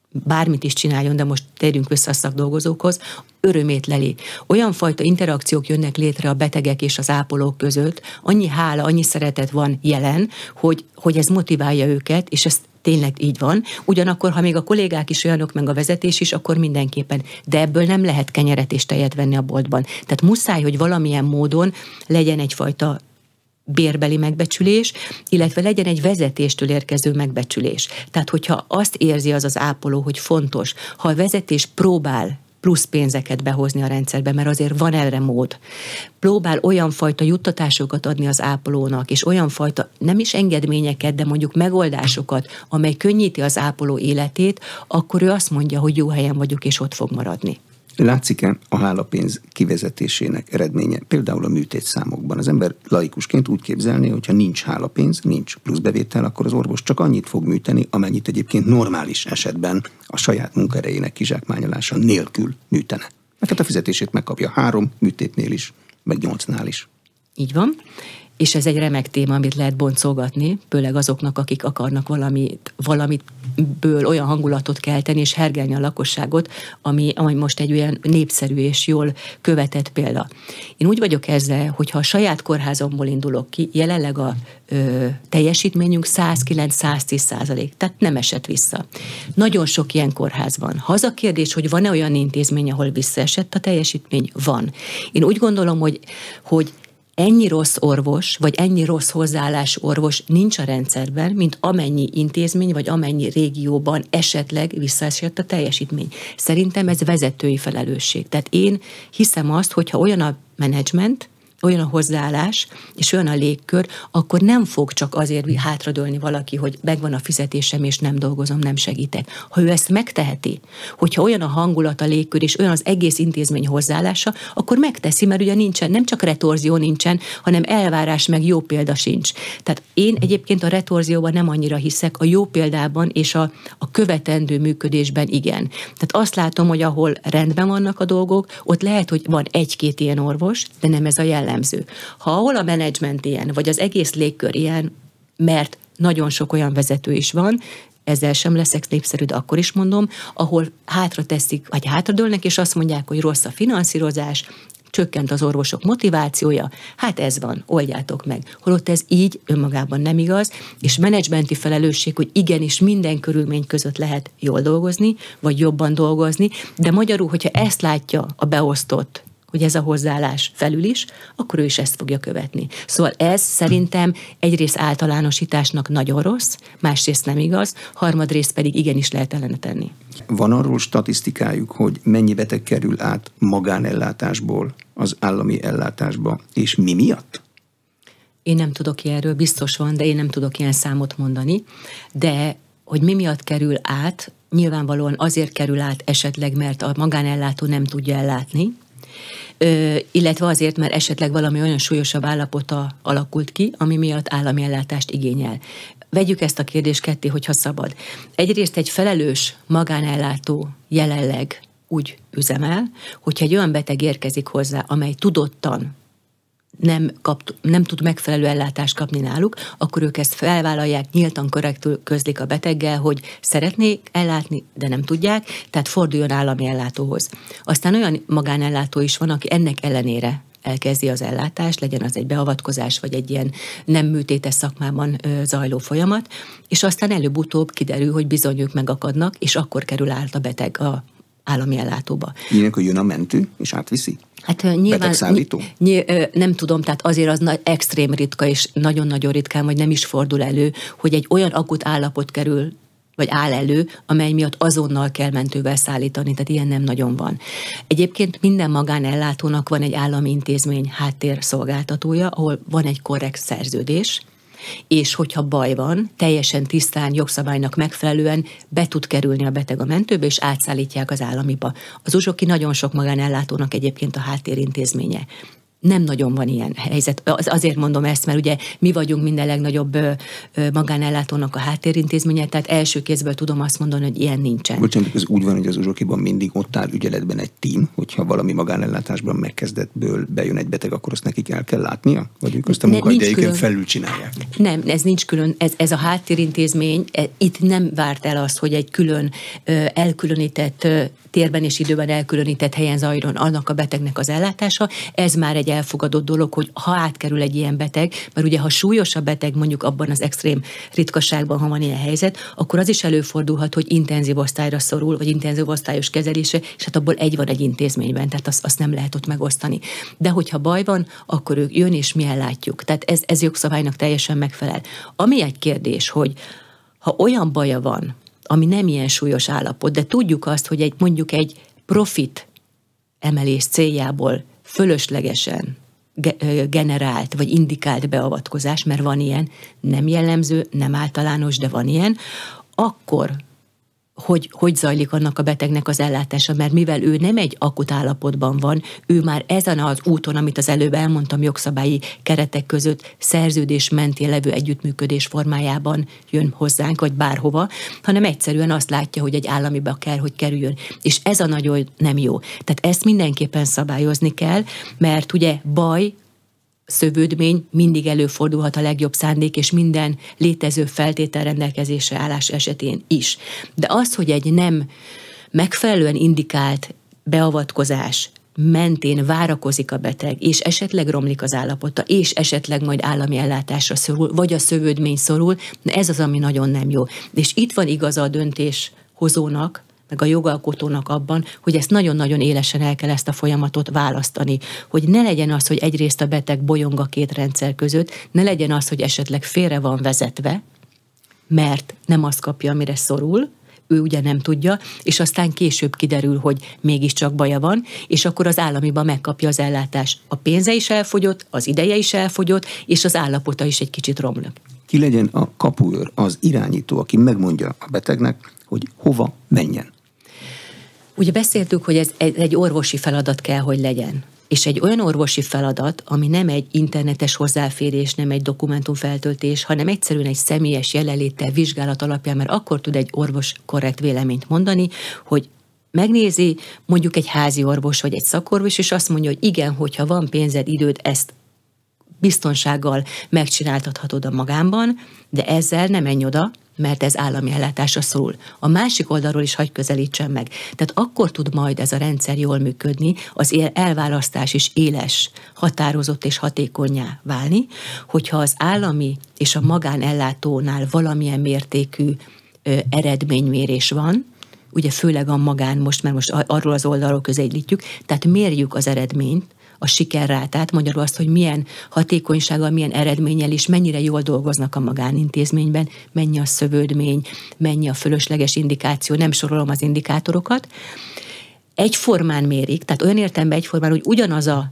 bármit is csináljon, de most térjünk vissza a szakdolgozókhoz, örömét leli. Olyan fajta interakciók jönnek létre a betegek és az ápolók között, annyi hála, annyi szeretet van jelen, hogy ez motiválja őket, és ez tényleg így van. Ugyanakkor, ha még a kollégák is olyanok, meg a vezetés is, akkor mindenképpen. De ebből nem lehet kenyeret és tejet venni a boltban. Tehát muszáj, hogy valamilyen módon legyen egyfajta bérbeli megbecsülés, illetve legyen egy vezetéstől érkező megbecsülés. Tehát, hogyha azt érzi az ápoló, hogy fontos, ha a vezetés próbál plusz pénzeket behozni a rendszerbe, mert azért van erre mód. Próbál olyan fajta juttatásokat adni az ápolónak, és olyan fajta, nem is engedményeket, de mondjuk megoldásokat, amely könnyíti az ápoló életét, akkor ő azt mondja, hogy jó helyen vagyok, és ott fog maradni. Látszik-e a hálapénz kivezetésének eredménye? Például a műtétszámokban. Az ember laikusként úgy képzelné, hogyha nincs hálapénz, nincs pluszbevétel, akkor az orvos csak annyit fog műteni, amennyit egyébként normális esetben a saját munkaerejének kizsákmányolása nélkül műtene. Mert a fizetését megkapja 3 műtétnél is, meg 8-nál is. Így van. és ez egy remek téma, amit lehet boncolgatni, főleg azoknak, akik akarnak valamiből olyan hangulatot kelteni, és hergelni a lakosságot, ami most egy olyan népszerű és jól követett példa. Én úgy vagyok ezzel, hogyha a saját kórházomból indulok ki, jelenleg a teljesítményünk 109-110%, tehát nem esett vissza. Nagyon sok ilyen kórház van. Ha az a kérdés, hogy van-e olyan intézmény, ahol visszaesett a teljesítmény? Van. Én úgy gondolom, hogy ennyi rossz orvos, vagy ennyi rossz hozzáállás orvos nincs a rendszerben, mint amennyi intézmény, vagy amennyi régióban esetleg visszaesett a teljesítmény. Szerintem ez vezetői felelősség. Tehát én hiszem azt, hogyha olyan a menedzsment, olyan a hozzáállás, és olyan a légkör, akkor nem fog csak azért hátradőlni valaki, hogy megvan a fizetésem, és nem dolgozom, nem segítek. Ha ő ezt megteheti, hogyha olyan a hangulat, a légkör, és olyan az egész intézmény hozzáállása, akkor megteszi, mert ugye nincsen, nem csak retorzió nincsen, hanem elvárás, meg jó példa sincs. Tehát én egyébként a retorzióban nem annyira hiszek, a jó példában és a követendő működésben igen. Tehát azt látom, hogy ahol rendben vannak a dolgok, ott lehet, hogy van egy-két ilyen orvos, de nem ez a jellemző. Ha ahol a menedzsment ilyen, vagy az egész légkör ilyen, mert nagyon sok olyan vezető is van, ezzel sem leszek népszerű, de akkor is mondom, ahol hátra teszik, vagy hátradőlnek, és azt mondják, hogy rossz a finanszírozás, csökkent az orvosok motivációja, hát ez van, oldjátok meg. Holott ez így önmagában nem igaz, és menedzsmenti felelősség, hogy igenis minden körülmény között lehet jól dolgozni, vagy jobban dolgozni, de magyarul, hogyha ezt látja a beosztott, hogy ez a hozzáállás felül is, akkor ő is ezt fogja követni. Szóval ez szerintem egyrészt általánosításnak nagyon rossz, másrészt nem igaz, harmadrészt pedig igenis lehet ellene tenni. Van arról statisztikájuk, hogy mennyi beteg kerül át magánellátásból az állami ellátásba, és mi miatt? Én nem tudok ilyenről, biztos van, de én nem tudok ilyen számot mondani, de hogy mi miatt kerül át, nyilvánvalóan azért kerül át esetleg, mert a magánellátó nem tudja ellátni, illetve azért, mert esetleg valami olyan súlyosabb állapota alakult ki, ami miatt állami ellátást igényel. Vegyük ezt a kérdést ketté, hogyha szabad. Egyrészt egy felelős magánellátó jelenleg úgy üzemel, hogyha egy olyan beteg érkezik hozzá, amely tudottan nem tud megfelelő ellátást kapni náluk, akkor ők ezt felvállalják, nyíltan korrektül közlik a beteggel, hogy szeretnék ellátni, de nem tudják, tehát forduljon állami ellátóhoz. Aztán olyan magánellátó is van, aki ennek ellenére elkezdi az ellátást, legyen az egy beavatkozás, vagy egy ilyen nem műtétes szakmában zajló folyamat, és aztán előbb-utóbb kiderül, hogy bizony ők megakadnak, és akkor kerül át a beteg a állami ellátóba. Ilyenkor jön a mentő, és átviszi? Hát nyilván nem tudom, tehát azért az extrém ritka, és nagyon-nagyon ritkán, vagy nem is fordul elő, hogy egy olyan akut állapot kerül, vagy áll elő, amely miatt azonnal kell mentővel szállítani, tehát ilyen nem nagyon van. Egyébként minden magánellátónak van egy állami intézmény háttérszolgáltatója, ahol van egy korrekt szerződés, és hogyha baj van, teljesen tisztán, jogszabálynak megfelelően be tud kerülni a beteg a mentőbe, és átszállítják az államiba. Az Uzsoki nagyon sok magánellátónak egyébként a háttérintézménye. Nem nagyon van ilyen helyzet. Azért mondom ezt, mert ugye mi vagyunk minden legnagyobb magánellátónak a háttérintézménye, tehát első kézből tudom azt mondani, hogy ilyen nincsen. Bocsánat, ez úgy van, hogy az Uzsokiban mindig ott áll ügyeletben egy tím, hogyha valami magánellátásban megkezdetből bejön egy beteg, akkor azt nekik el kell látnia? Vagy ők azt a munkaidejüken felül csinálják? Nem, ez nincs külön. Ez a háttérintézmény, itt nem várt el azt, hogy egy külön elkülönített térben és időben elkülönített helyen zajlon annak a betegnek az ellátása. Ez már egy elfogadott dolog, hogy ha átkerül egy ilyen beteg, mert ugye ha súlyos a beteg, mondjuk abban az extrém ritkaságban, ha van ilyen helyzet, akkor az is előfordulhat, hogy intenzív osztályra szorul, vagy intenzív osztályos kezelése, és hát abból egy van egy intézményben, tehát azt nem lehet ott megosztani. De hogyha baj van, akkor ők jön és mi ellátjuk. Tehát ez jogszabálynak teljesen megfelel. Ami egy kérdés, hogy ha olyan baja van, ami nem ilyen súlyos állapot, de tudjuk azt, hogy mondjuk egy profit emelés céljából fölöslegesen generált vagy indikált beavatkozás, mert van ilyen, nem jellemző, nem általános, de van ilyen, akkor hogy zajlik annak a betegnek az ellátása, mert mivel ő nem egy akut állapotban van, ő már ezen az úton, amit az előbb elmondtam, jogszabályi keretek között szerződés mentén levő együttműködés formájában jön hozzánk, vagy bárhova, hanem egyszerűen azt látja, hogy egy államiba kell, hogy kerüljön. És ez a nagyon nem jó. Tehát ezt mindenképpen szabályozni kell, mert ugye baj szövődmény mindig előfordulhat a legjobb szándék és minden létező feltétel rendelkezésre állás esetén is. De az, hogy egy nem megfelelően indikált beavatkozás mentén várakozik a beteg, és esetleg romlik az állapota, és esetleg majd állami ellátásra szorul, vagy a szövődmény szorul, ez az, ami nagyon nem jó. És itt van igaza a döntéshozónak, meg a jogalkotónak abban, hogy ezt nagyon-nagyon élesen el kell ezt a folyamatot választani. Hogy ne legyen az, hogy egyrészt a beteg bolyong a két rendszer között, ne legyen az, hogy esetleg félre van vezetve, mert nem azt kapja, amire szorul, ő ugye nem tudja, és aztán később kiderül, hogy mégiscsak baja van, és akkor az államiban megkapja az ellátást. A pénze is elfogyott, az ideje is elfogyott, és az állapota is egy kicsit romlik. Ki legyen a kapuőr, az irányító, aki megmondja a betegnek, hogy hova menjen? Ugye beszéltük, hogy ez egy orvosi feladat kell, hogy legyen. És egy olyan orvosi feladat, ami nem egy internetes hozzáférés, nem egy dokumentumfeltöltés, hanem egyszerűen egy személyes jelenléttel, vizsgálat alapján, mert akkor tud egy orvos korrekt véleményt mondani, hogy megnézi mondjuk egy házi orvos vagy egy szakorvos, és azt mondja, hogy igen, hogyha van pénzed, időd, ezt biztonsággal megcsináltathatod a magánban, de ezzel nem menj oda, mert ez állami ellátásra szól. A másik oldalról is hagy közelítsen meg. Tehát akkor tud majd ez a rendszer jól működni, az elválasztás is éles, határozott és hatékonnyá válni, hogyha az állami és a magánellátónál valamilyen mértékű eredménymérés van, ugye főleg a magán, mert most arról az oldalról közelítjük, tehát mérjük az eredményt, a sikerrátát, magyarul azt, hogy milyen hatékonysággal, milyen eredménnyel és mennyire jól dolgoznak a magánintézményben, mennyi a szövődmény, mennyi a fölösleges indikáció, nem sorolom az indikátorokat. Egyformán mérik, tehát olyan értelemben egyformán, hogy ugyanaz a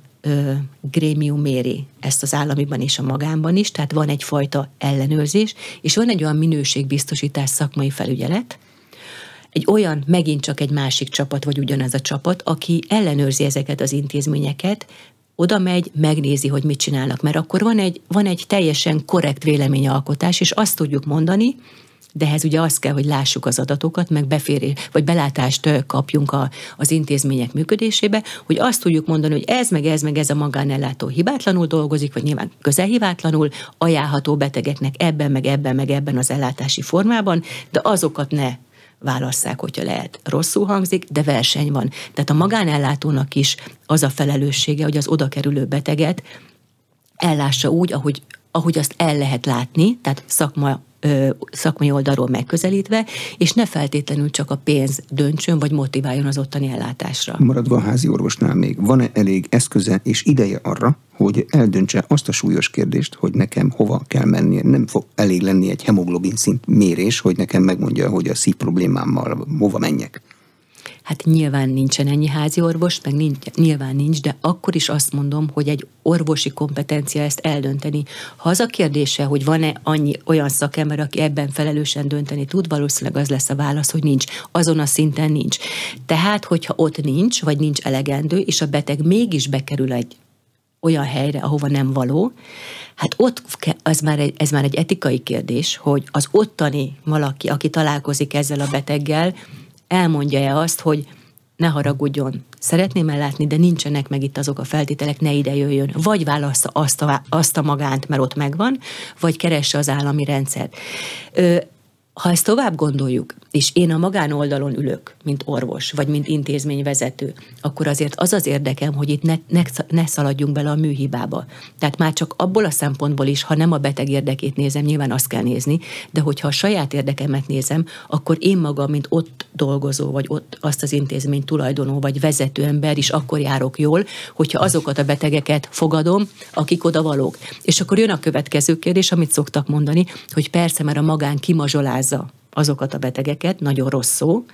grémium méri ezt az államiban és a magánban is, tehát van egyfajta ellenőrzés, és van egy olyan minőségbiztosítás szakmai felügyelet, egy olyan, megint csak egy másik csapat, vagy ugyanaz a csapat, aki ellenőrzi ezeket az intézményeket, oda megy, megnézi, hogy mit csinálnak, mert akkor van egy teljesen korrekt véleményalkotás, és azt tudjuk mondani, de ehhez ugye az kell, hogy lássuk az adatokat, meg vagy belátást kapjunk az intézmények működésébe, hogy azt tudjuk mondani, hogy ez a magánellátó hibátlanul dolgozik, vagy nyilván közelhibátlanul, ajánlható betegeknek ebben az ellátási formában, de azokat ne válasszák, hogyha lehet. Rosszul hangzik, de verseny van. Tehát a magánellátónak is az a felelőssége, hogy az oda kerülő beteget ellássa úgy, ahogy azt el lehet látni, tehát szakmai oldalról megközelítve, és ne feltétlenül csak a pénz döntsön, vagy motiváljon az ottani ellátásra. Maradva a házi orvosnál még, van-e elég eszköze és ideje arra, hogy eldöntse azt a súlyos kérdést, hogy nekem hova kell mennie? Nem fog elég lenni egy hemoglobin szint mérés, hogy nekem megmondja, hogy a szív problémámmal hova menjek. Hát nyilván nincsen ennyi házi orvos, meg nyilván nincs, de akkor is azt mondom, hogy egy orvosi kompetencia ezt eldönteni. Ha az a kérdése, hogy van-e olyan szakember, aki ebben felelősen dönteni tud, valószínűleg az lesz a válasz, hogy nincs. Azon a szinten nincs. Tehát, hogyha ott nincs, vagy nincs elegendő, és a beteg mégis bekerül egy olyan helyre, ahova nem való, hát ott ez már egy etikai kérdés, hogy az ottani valaki, aki találkozik ezzel a beteggel, elmondja-e azt, hogy ne haragudjon, szeretném ellátni, de nincsenek meg itt azok a feltételek, ne ide jöjjön. Vagy válassza azt a magánt, mert ott megvan, vagy keresse az állami rendszert. Ha ezt tovább gondoljuk, és én a magánoldalon ülök, mint orvos, vagy mint intézményvezető, akkor azért az az érdekem, hogy itt ne szaladjunk bele a műhibába. Tehát már csak abból a szempontból is, ha nem a beteg érdekét nézem, nyilván azt kell nézni, de hogyha a saját érdekemet nézem, akkor én magam, mint ott dolgozó, vagy ott azt az intézmény tulajdonó, vagy vezető ember is akkor járok jól, hogyha azokat a betegeket fogadom, akik oda valók. És akkor jön a következő kérdés, amit szoktak mondani, hogy persze, mert a magán kimazsolázza azokat a betegeket, nagyon rossz szó,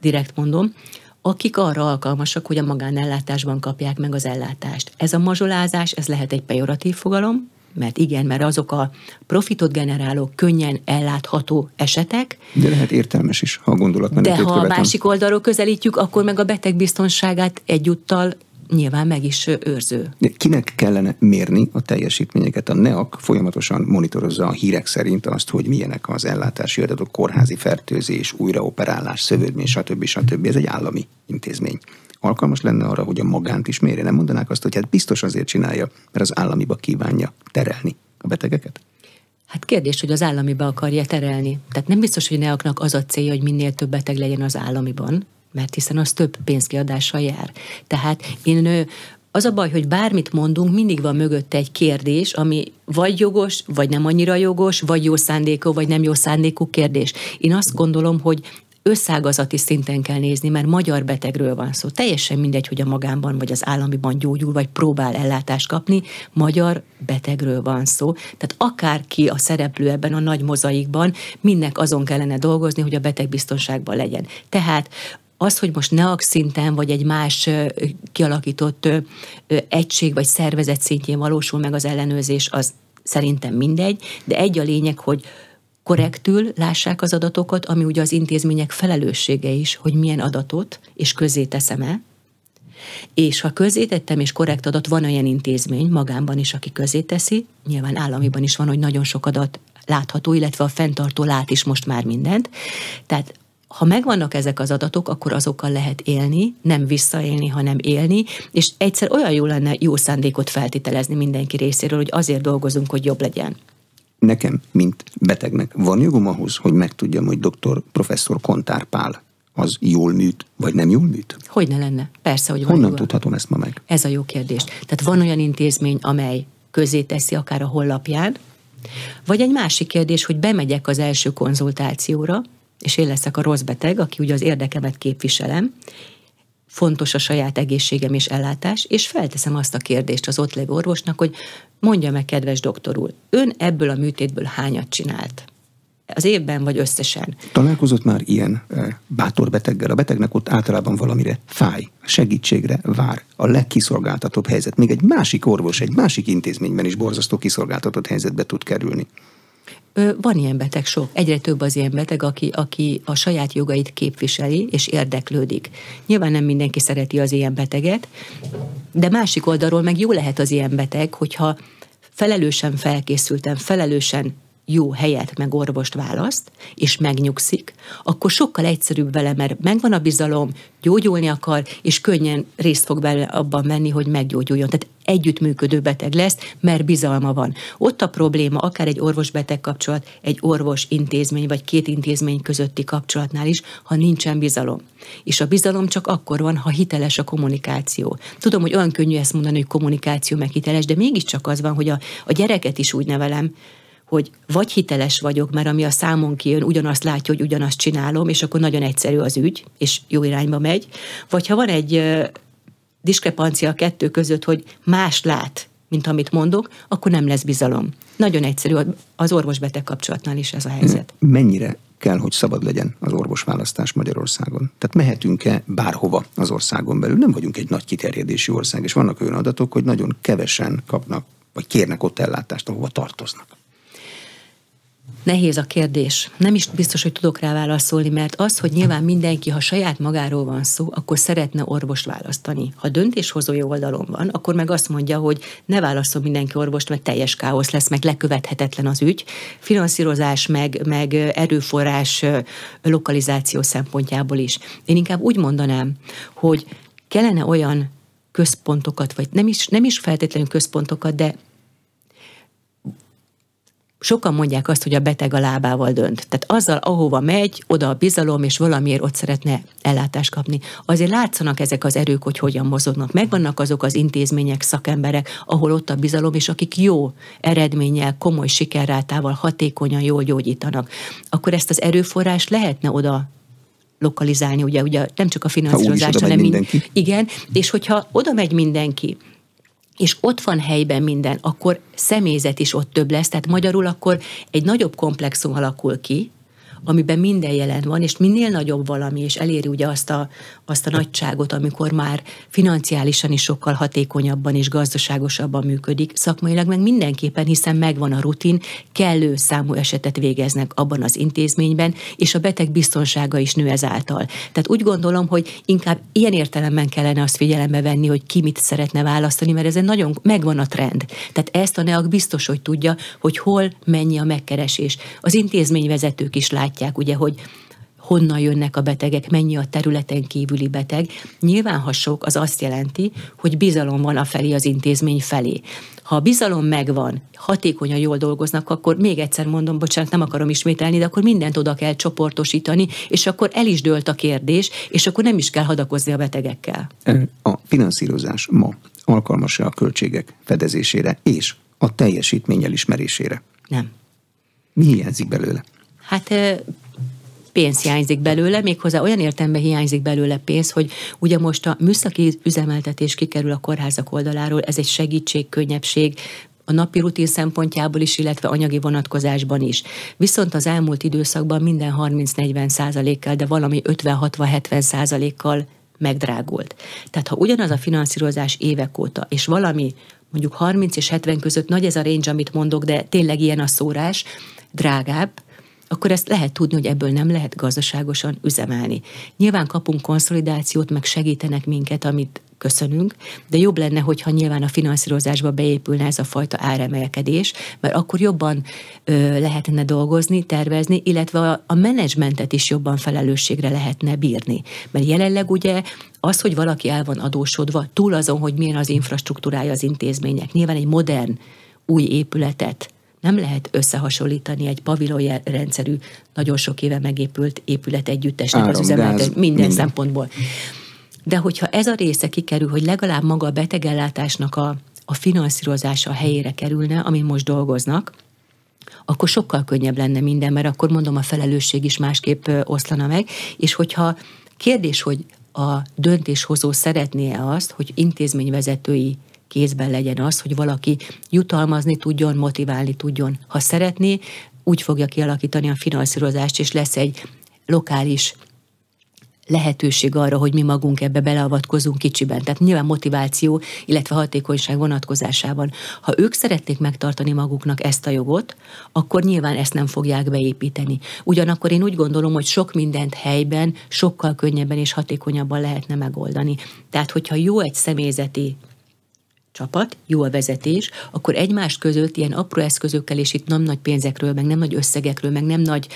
direkt mondom, akik arra alkalmasak, hogy a magánellátásban kapják meg az ellátást. Ez a mazsolázás, ez lehet egy pejoratív fogalom, mert igen, mert azok a profitot generáló, könnyen ellátható esetek. De lehet értelmes is, ha a gondolatmenetét követem. De ha a másik oldalról közelítjük, akkor meg a beteg biztonságát egyúttal nyilván meg is őrző. De kinek kellene mérni a teljesítményeket? A NEAK folyamatosan monitorozza a hírek szerint azt, hogy milyenek az ellátási adatok, kórházi fertőzés, újraoperálás, szövődmény, stb. Ez egy állami intézmény. alkalmas lenne arra, hogy a magánt is mérje? Nem mondanák azt, hogy hát biztos azért csinálja, mert az államiba kívánja terelni a betegeket? Hát kérdés, hogy az államiba akarja terelni. Tehát nem biztos, hogy NEAK-nak az a célja, hogy minél több beteg legyen az államiban, mert hiszen az több pénzkiadással jár. Tehát az a baj, hogy bármit mondunk, mindig van mögötte egy kérdés, ami vagy jogos, vagy nem annyira jogos, vagy jó szándékú, vagy nem jó szándékú kérdés. Én azt gondolom, hogy összágazati szinten kell nézni, mert magyar betegről van szó. Teljesen mindegy, hogy a magánban vagy az államiban gyógyul, vagy próbál ellátást kapni, magyar betegről van szó. Tehát akárki a szereplő ebben a nagy mozaikban, mindnek azon kellene dolgozni, hogy a betegbiztonságban legyen. Tehát az, hogy most NEAK szinten, vagy egy más kialakított egység, vagy szervezet szintjén valósul meg az ellenőrzés, az szerintem mindegy, de egy a lényeg, hogy korrektül lássák az adatokat, ami ugye az intézmények felelőssége is, hogy milyen adatot, és közzé teszem-e. És ha közzétettem, és korrekt adat, van olyan intézmény, magánban is, aki közzé teszi, nyilván államiban is van, hogy nagyon sok adat látható, illetve a fenntartó lát is most már mindent. Tehát ha megvannak ezek az adatok, akkor azokkal lehet élni, nem visszaélni, hanem élni, és egyszer olyan jó lenne jó szándékot feltételezni mindenki részéről, hogy azért dolgozunk, hogy jobb legyen. Nekem, mint betegnek van jogom ahhoz, hogy megtudjam, hogy professzor Kontár Pál az jól műt, vagy nem jól műt? Hogyne lenne? Persze, hogy van. Honnan tudhatom ezt ma meg? Ez a jó kérdés. Tehát van olyan intézmény, amely közé teszi akár a honlapján, vagy egy másik kérdés, hogy bemegyek az első konzultációra, és én leszek a rossz beteg, aki ugye az érdekemet képviselem, fontos a saját egészségem és ellátás, és felteszem azt a kérdést az ott lévő orvosnak, hogy mondja meg, kedves doktor úr, ön ebből a műtétből hányat csinált? Az évben vagy összesen? Találkozott már ilyen bátor beteggel? A betegnek ott általában valamire fáj, segítségre vár. A legkiszolgáltatóbb helyzet. Még egy másik orvos, egy másik intézményben is borzasztó kiszolgáltatott helyzetbe tud kerülni. Van ilyen beteg sok. Egyre több az ilyen beteg, aki a saját jogait képviseli és érdeklődik. Nyilván nem mindenki szereti az ilyen beteget, de másik oldalról meg jó lehet az ilyen beteg, hogyha felelősen felkészülten, felelősen jó helyet meg orvost választ, és megnyugszik, akkor sokkal egyszerűbb vele, mert megvan a bizalom, gyógyulni akar, és könnyen részt fog vele abban venni, hogy meggyógyuljon. Tehát együttműködő beteg lesz, mert bizalma van. Ott a probléma, akár egy orvos-beteg kapcsolat, egy orvos-intézmény, vagy két intézmény közötti kapcsolatnál is, ha nincsen bizalom. És a bizalom csak akkor van, ha hiteles a kommunikáció. Tudom, hogy olyan könnyű ezt mondani, hogy kommunikáció meg hiteles, de mégiscsak az van, hogy a gyereket is úgy nevelem, hogy vagy hiteles vagyok, mert ami a számon kijön, ugyanazt látja, hogy ugyanazt csinálom, és akkor nagyon egyszerű az ügy, és jó irányba megy. Vagy ha van egy diskrepancia a kettő között, hogy más lát, mint amit mondok, akkor nem lesz bizalom. Nagyon egyszerű, az orvos-beteg kapcsolatnál is ez a helyzet. Mennyire kell, hogy szabad legyen az orvosválasztás Magyarországon? Tehát mehetünk-e bárhova az országon belül? Nem vagyunk egy nagy kiterjedésű ország, és vannak olyan adatok, hogy nagyon kevesen kapnak, vagy kérnek ott ellátást, ahova tartoznak. Nehéz a kérdés. Nem is biztos, hogy tudok rá válaszolni, mert az, hogy nyilván mindenki, ha saját magáról van szó, akkor szeretne orvost választani. Ha döntéshozói oldalon van, akkor meg azt mondja, hogy ne válasszon mindenki orvost, mert teljes káosz lesz, meg lekövethetetlen az ügy. Finanszírozás, meg erőforrás lokalizáció szempontjából is. Én inkább úgy mondanám, hogy kellene olyan központokat, vagy nem is feltétlenül központokat, de sokan mondják azt, hogy a beteg a lábával dönt. Tehát azzal, ahova megy, oda a bizalom, és valamiért ott szeretne ellátást kapni. Azért látszanak ezek az erők, hogy hogyan mozognak. Megvannak azok az intézmények, szakemberek, ahol ott a bizalom, és akik jó eredménnyel, komoly sikerrátával, hatékonyan jól gyógyítanak. Akkor ezt az erőforrást lehetne oda lokalizálni, ugye nem csak a finanszírozás, hanem mindenki. Igen, és hogyha oda megy mindenki, és ott van helyben minden, akkor személyzet is ott több lesz, tehát magyarul akkor egy nagyobb komplexum alakul ki, amiben minden jelen van, és minél nagyobb valami, és eléri ugye azt a nagyságot, amikor már financiálisan is sokkal hatékonyabban és gazdaságosabban működik, szakmailag meg mindenképpen, hiszen megvan a rutin, kellő számú esetet végeznek abban az intézményben, és a beteg biztonsága is nő ezáltal. Tehát úgy gondolom, hogy inkább ilyen értelemben kellene azt figyelembe venni, hogy ki mit szeretne választani, mert ezen nagyon megvan a trend. Tehát ezt a NEAK biztos, hogy tudja, hogy hol mennyi a megkeresés. Az intézményvezetők is látják, ugye, hogy honnan jönnek a betegek, mennyi a területen kívüli beteg. Nyilván, ha sok, az azt jelenti, hogy bizalom van afelé, az intézmény felé. Ha a bizalom megvan, hatékonyan jól dolgoznak, akkor még egyszer mondom, bocsánat, nem akarom ismételni, de akkor mindent oda kell csoportosítani, és akkor el is dőlt a kérdés, és akkor nem is kell hadakozni a betegekkel. A finanszírozás ma alkalmas-e a költségek fedezésére és a teljesítmény elismerésére? Nem. Mi hiányzik belőle? Hát pénz hiányzik belőle, méghozzá olyan értelemben hiányzik belőle pénz, hogy ugye most a műszaki üzemeltetés kikerül a kórházak oldaláról, ez egy segítség, könnyebbség, a napi rutin szempontjából is, illetve anyagi vonatkozásban is. Viszont az elmúlt időszakban minden 30-40%-kal, de valami 50-60-70%-kal megdrágult. Tehát ha ugyanaz a finanszírozás évek óta, és valami mondjuk 30 és 70 között, nagy ez a range, amit mondok, de tényleg ilyen a szórás, drágább, akkor ezt lehet tudni, hogy ebből nem lehet gazdaságosan üzemelni. Nyilván kapunk konszolidációt, meg segítenek minket, amit köszönünk, de jobb lenne, hogyha nyilván a finanszírozásba beépülne ez a fajta áremelkedés, mert akkor jobban lehetne dolgozni, tervezni, illetve a menedzsmentet is jobban felelősségre lehetne bírni. Mert jelenleg ugye az, hogy valaki el van adósodva, túl azon, hogy milyen az infrastruktúrája az intézmények, nyilván egy modern, új épületet nem lehet összehasonlítani egy pavilonrendszerű, nagyon sok éve megépült épület együttesnek az üzemeltetés minden szempontból. De hogyha ez a része kikerül, hogy legalább maga a betegellátásnak a finanszírozása a helyére kerülne, amin most dolgoznak, akkor sokkal könnyebb lenne minden, mert akkor mondom, a felelősség is másképp oszlana meg, és hogyha kérdés, hogy a döntéshozó szeretné-e azt, hogy intézményvezetői kézben legyen az, hogy valaki jutalmazni tudjon, motiválni tudjon. Ha szeretné, úgy fogja kialakítani a finanszírozást, és lesz egy lokális lehetőség arra, hogy mi magunk ebbe beleavatkozunk kicsiben. Tehát nyilván motiváció, illetve hatékonyság vonatkozásában. Ha ők szeretnék megtartani maguknak ezt a jogot, akkor nyilván ezt nem fogják beépíteni. Ugyanakkor én úgy gondolom, hogy sok mindent helyben sokkal könnyebben és hatékonyabban lehetne megoldani. Tehát, hogyha jó egy személyzeti csapat, jó a vezetés, akkor egymás között ilyen apró eszközökkel, és itt nem nagy pénzekről, meg nem nagy összegekről, meg nem nagy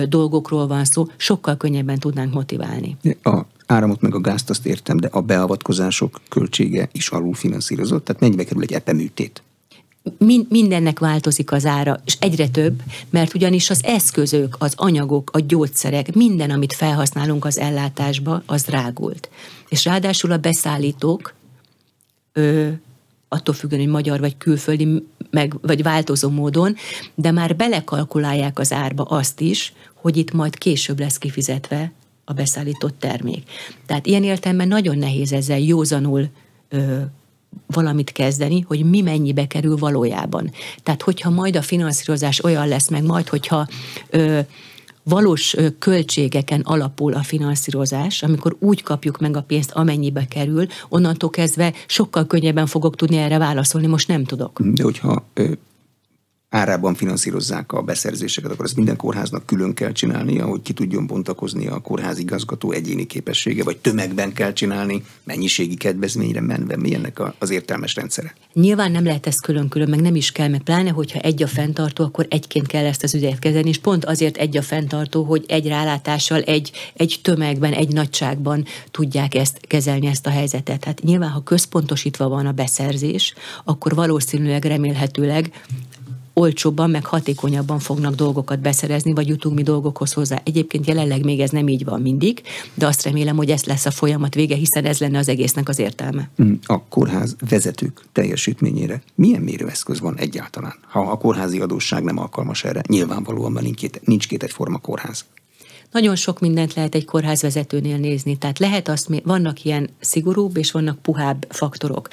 dolgokról van szó, sokkal könnyebben tudnánk motiválni. A áramot meg a gázt azt értem, de a beavatkozások költsége is alulfinanszírozott, tehát mennyibe kerül egy epeműtét? Mindennek változik az ára, és egyre több, mert ugyanis az eszközök, az anyagok, a gyógyszerek, minden, amit felhasználunk az ellátásba, az drágult. És ráadásul a beszállítók attól függően, hogy magyar vagy külföldi, vagy változó módon, de már belekalkulálják az árba azt is, hogy itt majd később lesz kifizetve a beszállított termék. Tehát ilyen értelemben nagyon nehéz ezzel józanul valamit kezdeni, hogy mi mennyibe kerül valójában. Tehát hogyha majd a finanszírozás olyan lesz, meg majd, hogyha valós költségeken alapul a finanszírozás, amikor úgy kapjuk meg a pénzt, amennyibe kerül, onnantól kezdve sokkal könnyebben fogok tudni erre válaszolni, most nem tudok. De hogyha árában finanszírozzák a beszerzéseket, akkor ezt minden kórháznak külön kell csinálnia, hogy ki tudjon bontakozni a kórházigazgató egyéni képessége, vagy tömegben kell csinálni, mennyiségi kedvezményre menve, mi ennek az értelmes rendszere? Nyilván nem lehet ezt külön-külön, meg nem is kell, meg pláne, hogyha egy a fenntartó, akkor egyként kell ezt az ügyet kezelni, és pont azért egy a fenntartó, hogy egy rálátással, egy tömegben, egy nagyságban tudják kezelni ezt a helyzetet. Hát nyilván, ha központosítva van a beszerzés, akkor valószínűleg, remélhetőleg olcsóbban, meg hatékonyabban fognak dolgokat beszerezni, vagy jutunk mi dolgokhoz hozzá. Egyébként jelenleg még ez nem így van mindig, de azt remélem, hogy ez lesz a folyamat vége, hiszen ez lenne az egésznek az értelme. A kórház vezetők teljesítményére milyen mérőeszköz van egyáltalán? Ha a kórházi adósság nem alkalmas erre, nyilvánvalóan nincs két egyforma kórház. Nagyon sok mindent lehet egy kórházvezetőnél nézni, tehát lehet azt, vannak ilyen szigorúbb és vannak puhább faktorok.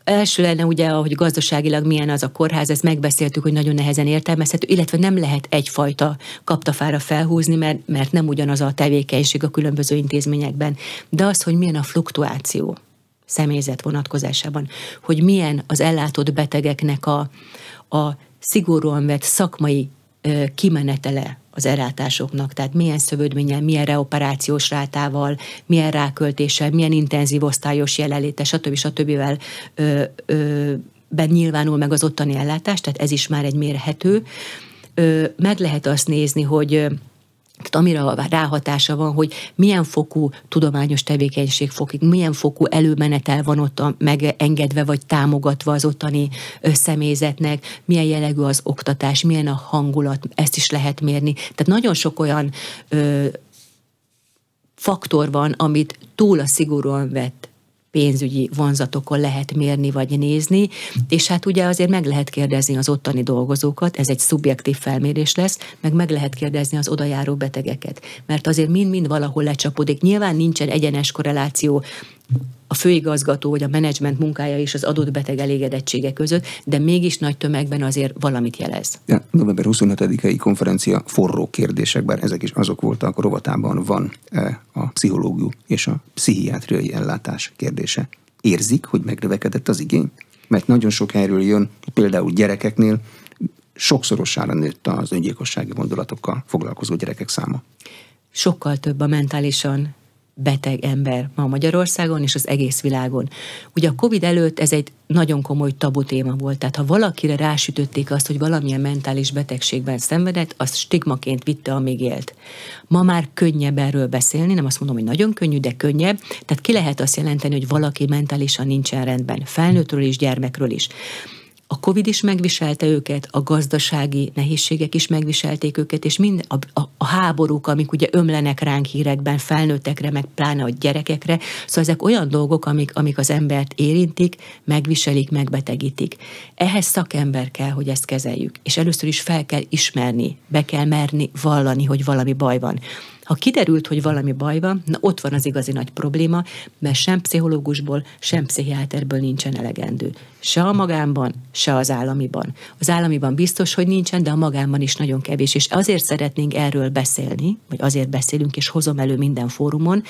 Első lenne ugye, hogy gazdaságilag milyen az a kórház, ezt megbeszéltük, hogy nagyon nehezen értelmezhető, illetve nem lehet egyfajta kaptafára felhúzni, mert nem ugyanaz a tevékenység a különböző intézményekben. De az, hogy milyen a fluktuáció személyzet vonatkozásában, hogy milyen az ellátott betegeknek a szigorúan vett szakmai kimenetele az ellátásoknak, tehát milyen szövődménnyel, milyen reoperációs rátával, milyen ráköltéssel, milyen intenzív osztályos jelenléte, stb. Ben nyilvánul meg az ottani ellátás, tehát ez is már egy mérhető. Meg lehet azt nézni, hogy Tehát amire ráhatása van, hogy milyen fokú tudományos tevékenység folyik, milyen fokú előmenetel van ott megengedve vagy támogatva az ottani személyzetnek, milyen jellegű az oktatás, milyen a hangulat, ezt is lehet mérni. Tehát nagyon sok olyan faktor van, amit túl a szigorúan vett pénzügyi vonzatokon lehet mérni vagy nézni, és hát ugye azért meg lehet kérdezni az ottani dolgozókat, ez egy szubjektív felmérés lesz, meg lehet kérdezni az odajáró betegeket, mert azért mind-mind valahol lecsapódik. Nyilván nincsen egyenes korreláció a főigazgató vagy a menedzsment munkája és az adott beteg elégedettsége között, de mégis nagy tömegben azért valamit jelez. Ja, november 25-i konferencia forró kérdések, bár ezek is azok voltak, rovatában van a pszichológia és a pszichiátriai ellátás kérdése. Érzik, hogy megnövekedett az igény? Mert nagyon sok helyről jön, például gyerekeknél sokszorosára nőtt az öngyilkossági gondolatokkal foglalkozó gyerekek száma. Sokkal több a mentálisan beteg ember ma Magyarországon és az egész világon. Ugye a Covid előtt ez egy nagyon komoly tabu téma volt, tehát ha valakire rásütötték azt, hogy valamilyen mentális betegségben szenvedett, azt stigmaként vitte, amíg élt. Ma már könnyebb erről beszélni, nem azt mondom, hogy nagyon könnyű, de könnyebb, tehát ki lehet azt jelenteni, hogy valaki mentálisan nincsen rendben, felnőttről is, gyermekről is. A Covid is megviselte őket, a gazdasági nehézségek is megviselték őket, és a háborúk, amik ugye ömlenek ránk hírekben, felnőttekre, meg pláne a gyerekekre, szóval ezek olyan dolgok, amik az embert érintik, megviselik, megbetegítik. Ehhez szakember kell, hogy ezt kezeljük, és először is fel kell ismerni, be kell merni vallani, hogy valami baj van. Ha kiderült, hogy valami baj van, na ott van az igazi nagy probléma, mert sem pszichológusból, sem pszichiáterből nincsen elegendő. Se a magánban, se az államiban. Az államiban biztos, hogy nincsen, de a magánban is nagyon kevés. És azért szeretnénk erről beszélni, vagy azért beszélünk, és hozom elő minden fórumon,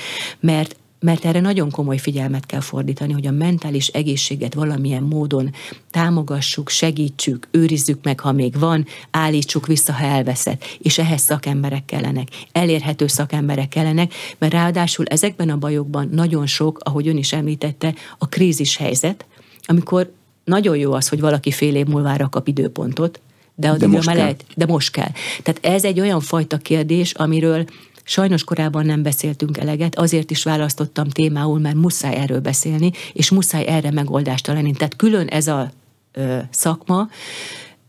mert erre nagyon komoly figyelmet kell fordítani, hogy a mentális egészséget valamilyen módon támogassuk, segítsük, őrizzük meg, ha még van, állítsuk vissza, ha elveszett. És ehhez szakemberek kellenek, elérhető szakemberek kellenek, mert ráadásul ezekben a bajokban nagyon sok, ahogy ön is említette, a krízis helyzet, amikor nagyon jó az, hogy valaki fél év múlvára kap időpontot, de most kell. Tehát ez egy olyan fajta kérdés, amiről sajnos korábban nem beszéltünk eleget, azért is választottam témául, mert muszáj erről beszélni, és muszáj erre megoldást találni. Tehát külön ez a szakma,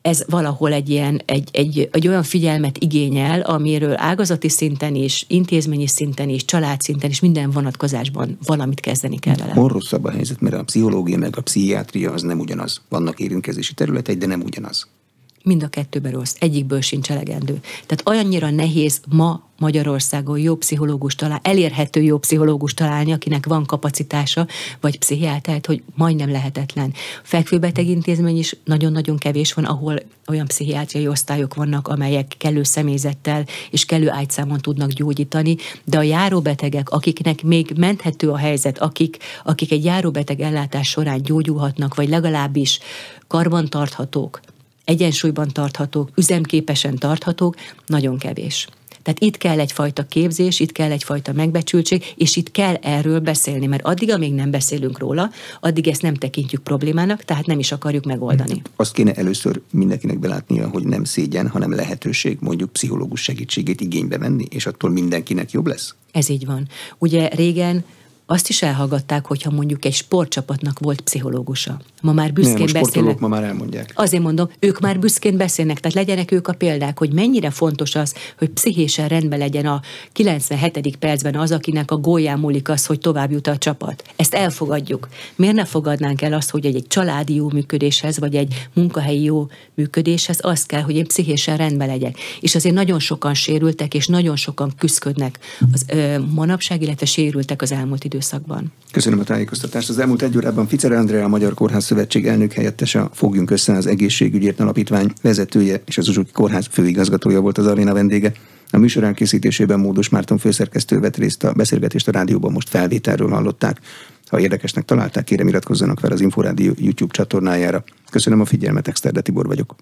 ez valahol egy olyan figyelmet igényel, amiről ágazati szinten is, intézményi szinten is, családszinten is, minden vonatkozásban valamit kezdeni kell vele. Hol rosszabb a helyzet, mert a pszichológia meg a pszichiátria az nem ugyanaz. Vannak érintkezési területei, de nem ugyanaz. Mind a kettőben rossz, egyikből sincs elegendő. Tehát olyannyira nehéz ma Magyarországon jó pszichológus találni, elérhető jó pszichológus találni, akinek van kapacitása, vagy pszichiátert, hogy majdnem lehetetlen. Fekvőbeteg intézmény is nagyon-nagyon kevés van, ahol olyan pszichiátriai osztályok vannak, amelyek kellő személyzettel és kellő ágyszámon tudnak gyógyítani, de a járóbetegek, akiknek még menthető a helyzet, akik egy járóbeteg ellátás során gyógyulhatnak, vagy legalábbis karbantarthatók, egyensúlyban tarthatók, üzemképesen tarthatók, nagyon kevés. Tehát itt kell egyfajta képzés, itt kell egyfajta megbecsültség, és itt kell erről beszélni, mert addig, amíg nem beszélünk róla, addig ezt nem tekintjük problémának, tehát nem is akarjuk megoldani. Azt kéne először mindenkinek belátnia, hogy nem szégyen, hanem lehetőség mondjuk pszichológus segítségét igénybe venni, és attól mindenkinek jobb lesz? Ez így van. Ugye régen azt is elhallgatták, hogyha mondjuk egy sportcsapatnak volt pszichológusa. Ma már büszkén beszélnek. Ma már elmondják. Azért mondom, ők már büszkén beszélnek, tehát legyenek ők a példák, hogy mennyire fontos az, hogy pszichésen rendben legyen a 97. percben az, akinek a gólján múlik az, hogy tovább jut a csapat. Ezt elfogadjuk. Miért ne fogadnánk el azt, hogy egy családi jó működéshez, vagy egy munkahelyi jó működéshez az kell, hogy én pszichésen rendben legyek. És azért nagyon sokan sérültek, és nagyon sokan küszködnek az manapság, illetve sérültek az elmúlt időszakban. Köszönöm a tájékoztatást. Az elmúlt egy órában Ficer Andrea, a Magyar Kórház Szövetség elnök helyettese, a Fogjunk Össze az Egészségügyért Alapítvány vezetője és az Uzsoki Kórház főigazgatója volt az aréna vendége. A műsor elkészítésében Módos Márton főszerkesztő vett részt, a beszélgetést a rádióban most felvételről hallották. Ha érdekesnek találták, kérem iratkozzanak fel az Inforádió YouTube csatornájára. Köszönöm a figyelmet, Exterde Tibor vagyok.